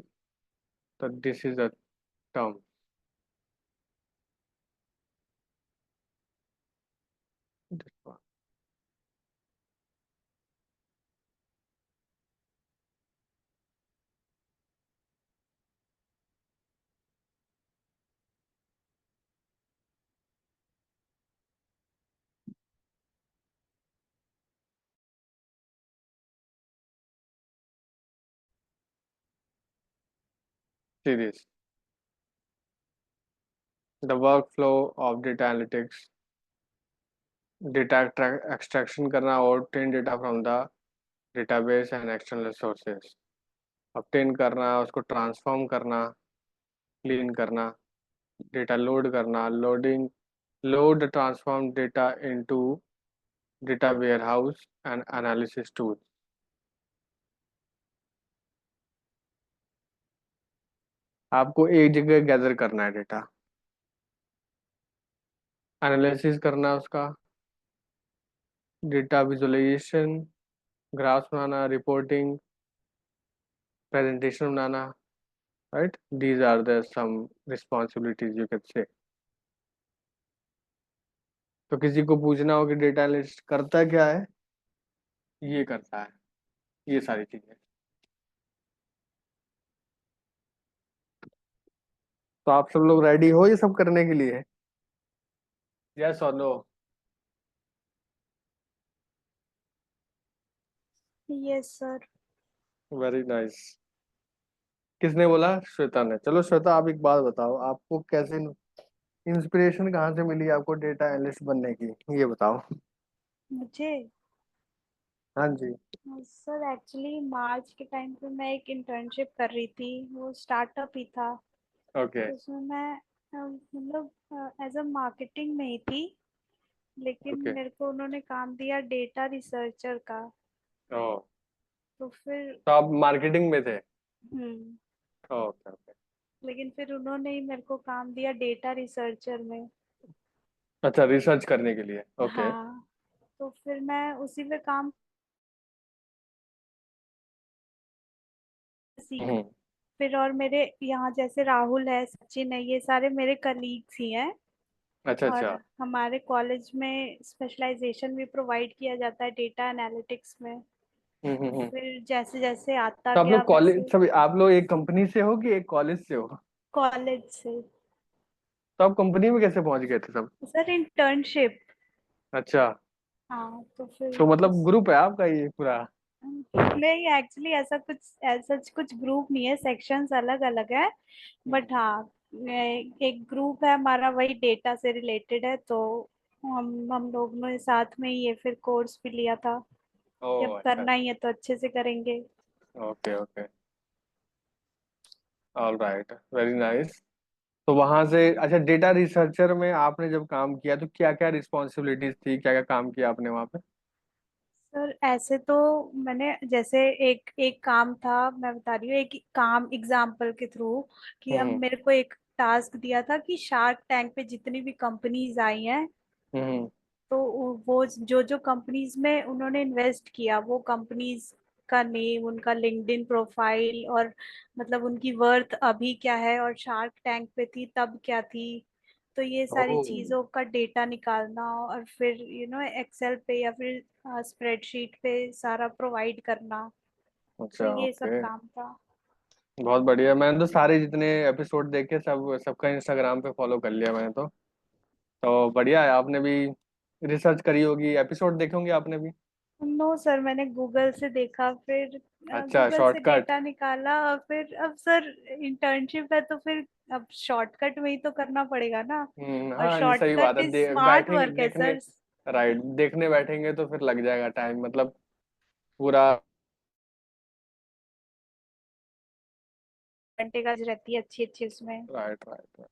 तो this is a term. Series. The workflow of data analytics, data extraction करना और obtain data from the database and external sources. obtain करना, उसको transform करना, clean करना, data load करना, load the transform data into data warehouse and analysis tools. आपको एक जगह गैदर करना है डेटा, एनालिसिस करना है उसका, डेटा विजुअलाइजेशन, ग्राफ्स बनाना, रिपोर्टिंग, प्रेजेंटेशन बनाना, right. These are the some responsibilities you can say. तो किसी को पूछना हो कि डेटा एनालिस्ट करता क्या है, ये करता है ये सारी चीजें. तो आप सब लोग रेडी हो ये सब करने के लिए? यस और no? Yes sir. Very nice. किसने बोला? श्वेता ने. चलो श्वेता, आप एक बात बताओ, आपको कैसे इंस्पिरेशन कहाँ से मिली आपको डेटा एनालिस्ट बनने की, ये बताओ. मुझे हाँ जी. सर एक्चुअली मार्च के टाइम पे मैं एक इंटर्नशिप कर रही थी, वो स्टार्टअप ही था. ओके. उसमें मैं मतलब एज अ मार्केटिंग में ही थी, लेकिन ओके. मेरे को उन्होंने काम दिया डेटा रिसर्चर का. ओ, तो फिर तो आप मार्केटिंग में थे? ओके. लेकिन फिर उन्होंने ही मेरे को काम दिया डेटा रिसर्चर में. अच्छा, रिसर्च करने के लिए। ओके। हाँ, तो फिर मैं उसी पे काम सीख। हम्म। फिर और मेरे यहाँ जैसे राहुल है, सचिन है, ये सारे मेरे कलीग्स ही हैं। अच्छा और अच्छा। हमारे कॉलेज में स्पेशलाइजेशन भी प्रोवाइड किया जाता है डेटा एनालिटिक्स में। तो हम्म। फिर जैसे जैसे आता तो आप गया लोग कॉलेज वैसे सब, आप लोग एक कंपनी से हो कि एक कॉलेज से हो? कॉलेज से। तो आप कंपनी में कैसे पहुंच गए थे सब? Sir internship. अच्छा। हाँ, तो फिर तो मतलब उस ग्रुप है आपका ये पूरा? नहीं, एक्चुअली ऐसा कुछ ग्रुप नहीं है, सेक्शंस अलग अलग है। बट हाँ, एक ग्रुप है हमारा, वही डेटा से रिलेटेड है। तो हम लोग ने साथ में ये फिर कोर्स भी लिया था कि ओह अब अच्छा। करना ही है तो अच्छे से करेंगे। Okay okay. All right, very nice. तो वहां से अच्छा, डेटा रिसर्चर में आपने जब काम किया तो क्या क्या रिस्पॉन्सिबिलिटीज थी, क्या क्या काम किया आपने वहां पे? सर ऐसे तो मैंने जैसे एक एक काम था, मैं बता रही हूँ एक काम एग्जाम्पल के थ्रू, कि अब हम्म मेरे को एक टास्क दिया था कि शार्क टैंक पे जितनी भी कंपनीज आई हैं, हम्म। तो वो जो जो कंपनीज में उन्होंने इन्वेस्ट किया, वो कंपनीज का नेम, उनका लिंक्डइन प्रोफाइल, और मतलब उनकी वर्थ अभी क्या है, और शार्क टैंक पे थी तब क्या थी। तो ये सारी ओह। चीजों का डेटा निकालना, और फिर एक्सेल पे या फिर स्प्रेडशीट पे सारा प्रोवाइड करना। तो अच्छा ये सब ओके। काम था। बहुत बढ़िया। मैंने तो सारे जितने एपिसोड देखे सब, सबका इंस्टाग्राम पे फॉलो कर लिया मैंने तो बढ़िया है। आपने भी रिसर्च करी होगी, एपिसोड देखे होंगे आपने भी? नो सर, मैंने गूगल से देखा, फिर अच्छा, गूगल से शॉर्टकट। डेटा निकाला, और फिर अब सर इंटर्नशिप है तो फिर अब शॉर्टकट में ही तो करना पड़ेगा ना। और हाँ, ये सही बात शॉर्टकट है। इज स्मार्ट बैठेंगे वर्क है देखने। सर। राइट, देखने बैठेंगे तो फिर लग जाएगा टाइम, मतलब पूरा। घंटे का रहती है अच्छी अच्छी उसमें। Right right right.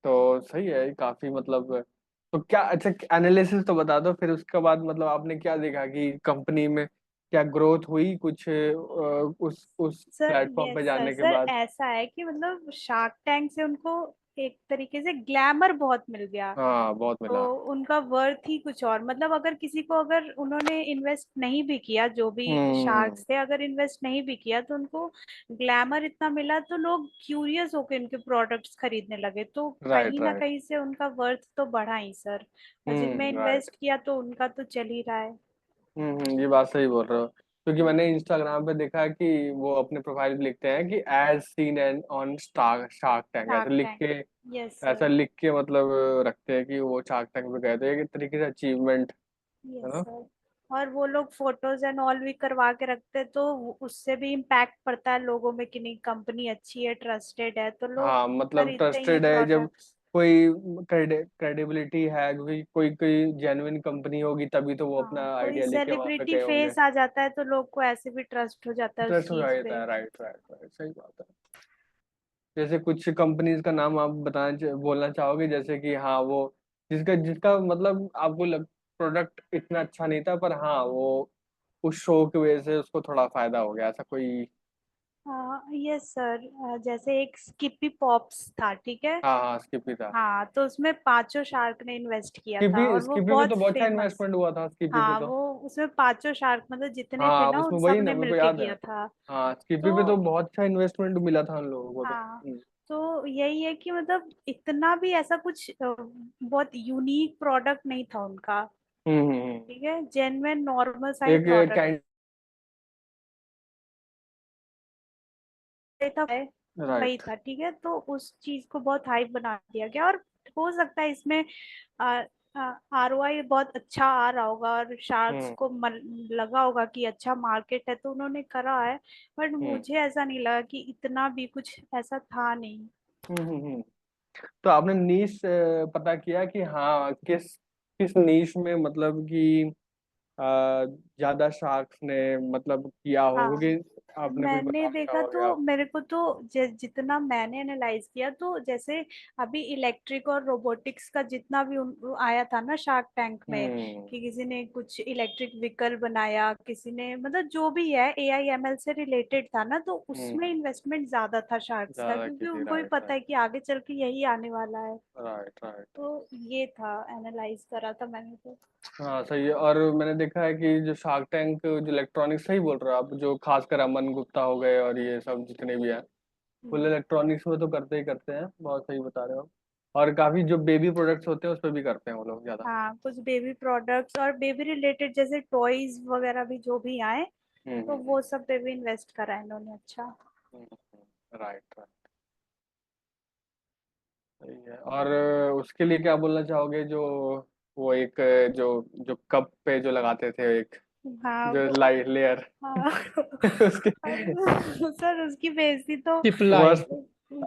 तो सही है ये काफी, मतलब। तो क्या, अच्छा एनालिसिस तो बता दो, फिर उसके बाद मतलब आपने क्या देखा कि कंपनी में क्या ग्रोथ हुई कुछ उस सर प्लेटफॉर्म पे यस सर, जाने के सर बाद? ऐसा है कि मतलब शार्क टैंक से उनको एक तरीके से ग्लैमर बहुत मिल गया। हाँ, बहुत तो मिला। उनका वर्थ ही कुछ और, मतलब अगर किसी को, अगर उन्होंने इन्वेस्ट नहीं भी किया, जो भी हम्म। शार्क्स थे अगर इन्वेस्ट नहीं भी किया, तो उनको ग्लैमर इतना मिला तो लोग क्यूरियस होकर उनके प्रोडक्ट्स खरीदने लगे। तो राइट कहीं ना राइट। कहीं से उनका वर्थ तो बढ़ा ही सर। और जिनमें राइट। इन्वेस्ट किया तो उनका तो चल ही रहा है। ये बात सही बोल रहे हो, क्योंकि मैंने इंस्टाग्राम पे देखा है कि वो अपने प्रोफाइल पे लिखते हैं कि as seen and on Shark Tank, Shark Tank. Yes ऐसा सर। लिख के मतलब रखते हैं कि वो शार्क टैंक पे गए थे, एक तरीके से अचीवमेंट है यस ना? सर। और वो लोग फोटोज एंड ऑल भी करवा के रखते हैं, तो उससे भी इम्पैक्ट पड़ता है लोगों में कि नहीं, कंपनी अच्छी है, ट्रस्टेड है, तो लोग हाँ, मतलब खरीदते ही हैं ट्रस्टेड है जब प्रोडक्ट्स। कोई क्रेडिबिलिटी है, क्योंकि कोई कोई जेन्युइन कंपनी होगी तभी तो वो अपना हाँ, कोई आइडिया लेके वहां पे सेलिब्रिटी गए होंगे। फेस आ जाता है तो लोग को ऐसे भी ट्रस्ट हो जाता है उस ट्रस्ट हो चीज जाता पे। है। राइट राइट राइट, सही बात है। जैसे कुछ कंपनीज का नाम आप बोलना चाहोगे, जैसे कि हाँ वो जिसका जिसका मतलब आपको प्रोडक्ट इतना अच्छा नहीं था, पर हाँ वो उस शो की वजह से उसको थोड़ा फायदा हो गया, ऐसा कोई? हाँ यस सर, जैसे एक स्किपी पॉप्स था, ठीक है। हाँ हाँ, स्किपी था। हाँ, तो उसमें पांचों शार्क ने इन्वेस्ट किया था, स्किपी और वो स्किपी पे बहुत तो बहुत अच्छा फेमस। इन्वेस्टमेंट हुआ था, स्किपी पे हाँ, तो। वो उसमें पांचों शार्क मतलब जितने थे हाँ, ना, उसमें उन वही सब ना, ने मेरे को मिलके याद है। किया था। हाँ, स्किपी पे तो तो बहुत अच्छा इन्वेस्टमेंट मिला था उन लोगों को तो। हाँ, तो यही है कि मतलब इतना भी ऐसा कुछ बहुत यूनिक प्रोडक्ट नहीं था उनका। हम्म। ठीक है, जेन्युइन नॉर्मल सा ही एक प्रोडक्ट कैंड। था। वही राइट। था, ठीक है, तो उस चीज को बहुत हाइप बना दिया गया। और हो सकता है इसमें ROI बहुत अच्छा आ रहा होगा, और शार्क्स हम्म को लगा होगा कि अच्छा मार्केट है तो उन्होंने करा है। बट हम्म मुझे ऐसा नहीं लगा कि इतना भी कुछ ऐसा था नहीं। हम्म। तो आपने नीश पता किया कि हाँ किस किस नीश में, मतलब कि अ, ज्यादा शार्क्स ने मतलब किया हो, हाँ, क्योंकि आपने कुछ मैंने बताना देखा चाहोगे तो आप? मेरे को तो जितना मैंने एनालाइज किया तो जैसे अभी इलेक्ट्रिक और रोबोटिक्स का जितना भी आया था ना शार्क टैंक में, हम्म कि किसी ने कुछ इलेक्ट्रिक व्हीकल बनाया, किसी ने मतलब जो भी है एआई एमएल से रिलेटेड था ना, तो उसमें हम्म इन्वेस्टमेंट ज्यादा था शार्क्स का, ज्यादा क्योंकि की थी, उनको भी राइट पता राइट है कि आगे चल के यही आने वाला है। Right right. तो ये था, एनालाइज करा था मैंने तो। हाँ सही है। और मैंने देखा है कि जो शार्क टैंक जो इलेक्ट्रॉनिक्स, सही बोल रहे हो आप, जो खासकर अमन गुप्ता हो गए और ये सब जितने भी हैं, फुल हम्म। इलेक्ट्रॉनिक्स में तो करते ही करते हैं, बहुत सही बता रहे हो। और काफी जो बेबी प्रोडक्ट्स होते हैं उस पर भी करते हैं वो लोग ज्यादा। हाँ, कुछ बेबी प्रोडक्ट्स और बेबी रिलेटेड जैसे टॉयज वगैरह भी जो भी आए, तो हम्म वो सब पे भी इन्वेस्ट करा है इन्होंने। अच्छा। राइट राइट सही है। और उसके लिए क्या बोलना चाहोगे, जो वो एक जो जो कप पे जो लगाते थे एक, हाँ जो वो। लाइट लेयर हाँ। उसके सर उसकी बेइज्जती तो। Sip line. वर्स्ट।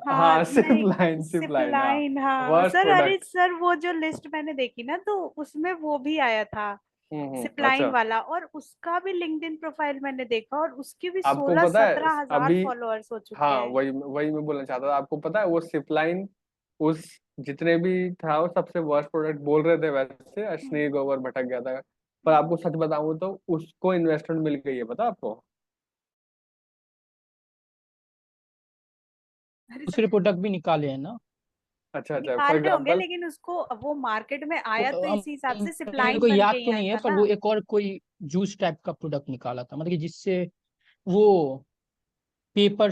हाँ हाँ नहीं, सिप सिप लाइन, हाँ। लाइन, हाँ वर्स्ट सर। अरे प्रोडक्ट। सर वो जो लिस्ट मैंने देखी ना, तो उसमें वो भी आया था, सिपलाइन अच्छा। वाला, और उसका भी लिंक्डइन प्रोफाइल मैंने देखा, और उसके भी आपको सोलह पता है सत्रह हजार अभी, फॉलोअर्स हो चुके हाँ हैं। वही वही मैं बोलना चाहता था, आपको पता है वो सिप लाइन उस जितने भी था वो सबसे वर्स्ट प्रोडक्ट बोल रहे थे वैसे, हम्म। अश्नीर गोबर भटक गया था। पर हम्म। आपको सच बताऊं तो उसको इन्वेस्टमेंट मिल गई है, पता आपको? अरे दूसरे सर, प्रोडक्ट भी निकाले हैं ना। अच्छा अच्छा, फॉर निकाले होंगे, एग्जाम्पल। लेकिन उसको वो मार्केट में वो, आया तो इसी हिसाब से मेरे सिपलाइन को बन याद के ही तो आया नहीं है, था पर ना। वो एक और कोई जूस टाइप का प्रोडक्ट निकाला था, मतलब कि जिससे वो पेपर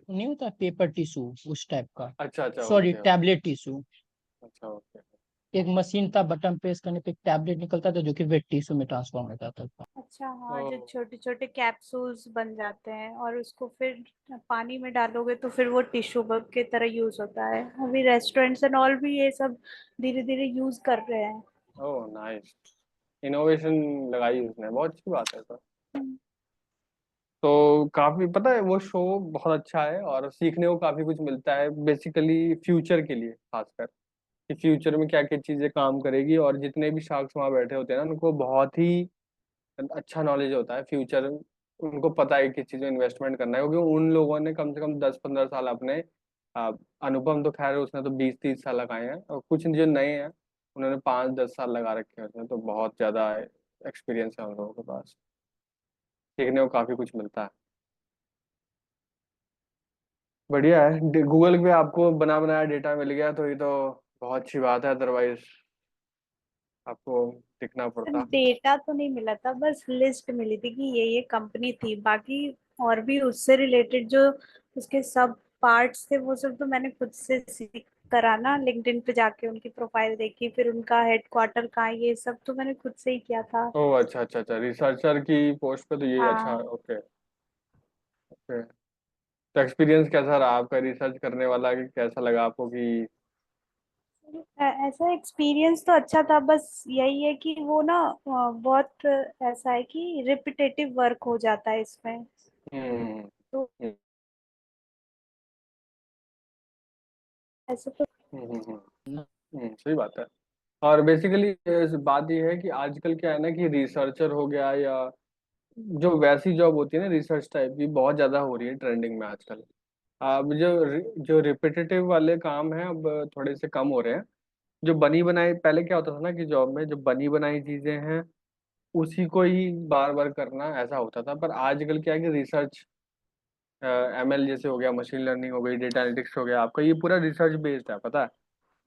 नहीं होता, पेपर टिश्यू उस टाइप का। अच्छा अच्छा, सॉरी, ओके। Tablet tissue. अच्छा ओके। एक मशीन था, बटन प्रेस करने पे एक टैबलेट निकलता था जो कि वेट टिश्यू में ट्रांसफॉर्म हो जाता था। अच्छा, ओ हाँ, जो छोटे छोटे कैप्सूल्स बन जाते हैं और उसको फिर पानी में डालोगे तो फिर वो टिश्यू के तरह यूज होता है। अभी रेस्टोरेंट्स एंड ऑल भी ये सब धीरे धीरे यूज कर रहे हैं। ओ नाइस, इनोवेशन लगाई उसने, बहुत अच्छी बात है तो। हम्म। तो काफी पता है वो शो बहुत अच्छा है और सीखने को काफी कुछ मिलता है, बेसिकली फ्यूचर के लिए खासकर, कि फ्यूचर में क्या क्या चीजें काम करेगी। और जितने भी शार्क्स वहाँ बैठे होते हैं ना, उनको बहुत ही अच्छा नॉलेज होता है फ्यूचर। उनको पता है किस चीज में इन्वेस्टमेंट करना है, क्योंकि उन लोगों ने कम से कम 10-15 साल अपने अनुपम तो खैर उसने तो 20-30 साल लगाए हैं, और कुछ जो नए हैं उन्होंने 5-10 साल लगा रखे हैं उसमें, तो बहुत ज्यादा एक्सपीरियंस है उन लोगों के पास, सीखने को काफी कुछ मिलता है। बढ़िया है, गूगल पे आपको बना बनाया डेटा मिल गया तो ये तो बहुत अच्छी बात है, अदरवाइज आपको दिखना पड़ता। डेटा तो नहीं मिला था, बस लिस्ट मिली थी कि ये कंपनी थी। बाकी और भी उससे रिलेटेड जो उसके सब पार्ट्स थे, वो सब तो मैंने खुद से सीख करा ना। लिंक्डइन पे जाके उनकी प्रोफाइल देखी, फिर उनका हेडक्वार्टर कहाँ है, ये सब तो मैंने खुद से ही किया था। ओह अच्छा अच्छा अच्छा, रिसर्चर की पोस्ट पे तो ये अच्छा, हाँ। Okay okay. तो एक्सपीरियंस कैसा रहा आपका रिसर्च करने वाला, कि कैसा लगा आपको कि? ऐसा एक्सपीरियंस तो अच्छा था, बस यही है कि वो ना बहुत ऐसा है कि रिपीटेटिव वर्क हो जाता है इसमें। हम्म तो हम्म ऐसे तो। सही बात है। और बेसिकली बात ये है कि आजकल क्या है ना, कि रिसर्चर हो गया या जो वैसी जॉब होती है ना रिसर्च टाइप की, बहुत ज्यादा हो रही है ट्रेंडिंग में आजकल। अब जो रिपीटेटिव वाले काम हैं अब थोड़े से कम हो रहे हैं। जो बनी बनाई, पहले क्या होता था ना कि जॉब में जो बनी बनाई चीजें हैं उसी को ही बार बार करना, ऐसा होता था। पर आजकल क्या है कि रिसर्च, एमएल जैसे हो गया, मशीन लर्निंग हो गई, डेटा एनालिटिक्स हो गया, आपका ये पूरा रिसर्च बेस्ड है, पता है?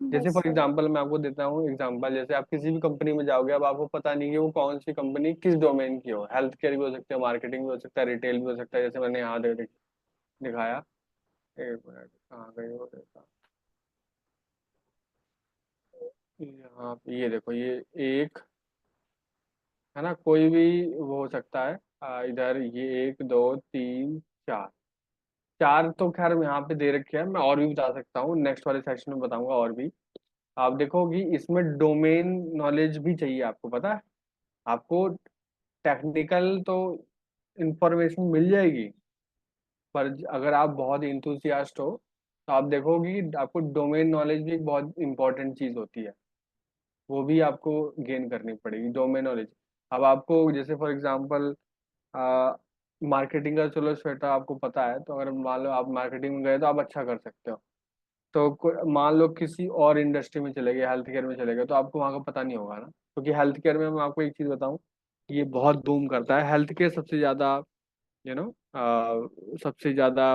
जैसे बस फॉर एग्जांपल मैं आपको देता हूँ एग्जांपल, जैसे आप किसी भी कंपनी में जाओगे, अब आपको पता नहीं है वो कौन सी कंपनी किस डोमेन की हो, हेल्थ केयर भी हो सकता है, मार्केटिंग भी हो सकता है, रिटेल भी हो सकता है, जैसे मैंने यहाँ दिखाया। एक मिनट, कहाँ गई वो देखा, यहाँ पे ये देखो, ये एक है ना, कोई भी वो हो सकता है। इधर ये 1 2 3 4, चार तो खैर यहाँ पे दे रखे हैं, मैं और भी बता सकता हूँ, नेक्स्ट वाले सेक्शन में बताऊंगा और भी। आप देखोगी इसमें डोमेन नॉलेज भी चाहिए आपको, पता है? आपको टेक्निकल तो इंफॉर्मेशन मिल जाएगी, पर अगर आप बहुत इंथुसियास्ट हो तो आप देखोगी आपको डोमेन नॉलेज भी एक बहुत इंपॉर्टेंट चीज होती है, वो भी आपको गेन करनी पड़ेगी, डोमेन नॉलेज। अब आपको जैसे फॉर एग्जांपल मार्केटिंग का चलो स्वेटर आपको पता है, तो अगर मान लो आप मार्केटिंग में गए तो आप अच्छा कर सकते हो। तो मान लो किसी और इंडस्ट्री में चले गए, हेल्थ केयर में चले गए, तो आपको वहाँ का पता नहीं होगा ना, क्योंकि हेल्थ केयर में मैं आपको एक चीज़ बताऊँ, ये बहुत बूम करता है हेल्थ केयर, सबसे ज़्यादा यू नो सबसे ज़्यादा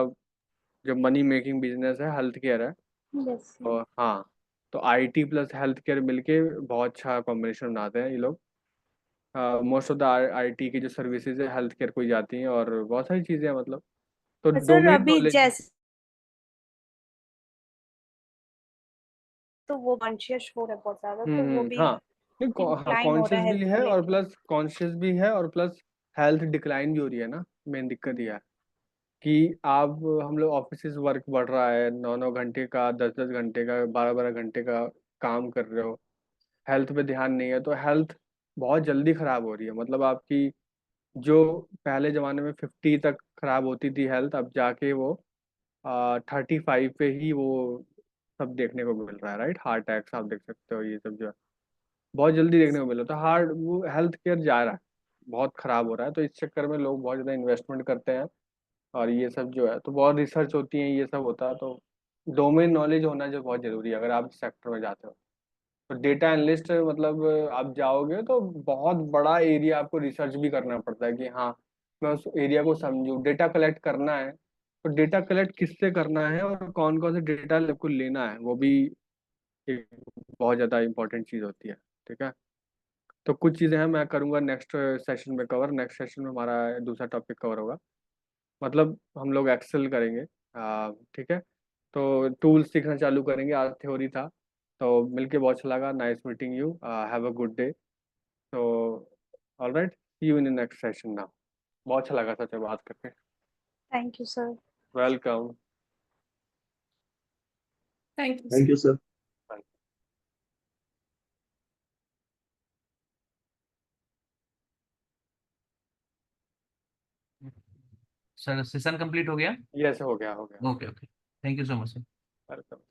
जो मनी मेकिंग बिजनेस है हेल्थ केयर है। Yes sir. और हाँ, तो आईटी प्लस हेल्थ केयर मिलके बहुत अच्छा कॉम्बिनेशन बनाते हैं ये लोग। मोस्ट ऑफ द आईटी की जो सर्विसेज है हेल्थ केयर को ही जाती हैं, और बहुत सारी चीज़ें हैं मतलब। तो सर डोमेन अभी नॉलेज। जैसे तो वो कॉन्शियस हो रहा है बहुत ज्यादा, तो वो भी हाँ, नहीं हाँ, इंक्लाइन हो रहा कॉन्शियस है भी हेल्थ को है और लेके। प्लस कॉन्शियस भी है और प्लस हेल्थ डिक्लाइन भी हो रही है ना। मेन दिक्कत ये है कि आप हम लोग ऑफिस वर्क बढ़ रहा है, 9 9 घंटे का, 10 10 घंटे का, 12 12 घंटे का काम कर रहे हो, हेल्थ पे ध्यान नहीं है, तो हेल्थ बहुत जल्दी खराब हो रही है। मतलब आपकी जो पहले ज़माने में 50 तक खराब होती थी हेल्थ, अब जाके वो 35 पे ही वो सब देखने को मिल रहा है, राइट। हार्ट अटैक्स आप देख सकते हो, ये सब जो है बहुत जल्दी देखने को मिला। तो हार्ड वो हेल्थ केयर जा रहा है, बहुत खराब हो रहा है, तो इस चक्कर में लोग बहुत ज़्यादा इन्वेस्टमेंट करते हैं। और ये सब जो है तो बहुत रिसर्च होती है, ये सब होता है, तो डोमेन नॉलेज होना जो बहुत ज़रूरी है अगर आप इस सेक्टर में जाते हो। तो डेटा एनालिस्ट मतलब आप जाओगे तो बहुत बड़ा एरिया आपको रिसर्च भी करना पड़ता है कि हाँ, मैं उस एरिया को समझूँ। डेटा कलेक्ट करना है, तो डेटा कलेक्ट किससे करना है और कौन कौन से डेटा आपको लेना है, वो भी एक बहुत ज़्यादा इंपॉर्टेंट चीज़ होती है। ठीक है, तो कुछ चीज़ें हैं मैं करूँगा नेक्स्ट सेशन में कवर। नेक्स्ट सेशन में हमारा दूसरा टॉपिक कवर होगा, मतलब हम लोग एक्सेल करेंगे। ठीक है, तो टूल्स सीखना चालू करेंगे। आज थ्योरी था, तो मिलके बहुत अच्छा लगा। Nice meeting you, have a good day. तो all right, see you in next session now. बहुत अच्छा लगा सच में बात करके। Thank you sir. Welcome. Thank you, sir. Thank you, sir. Sir session complete हो गया? यस, हो गया हो गया। Okay okay, thank you so much sir. Welcome.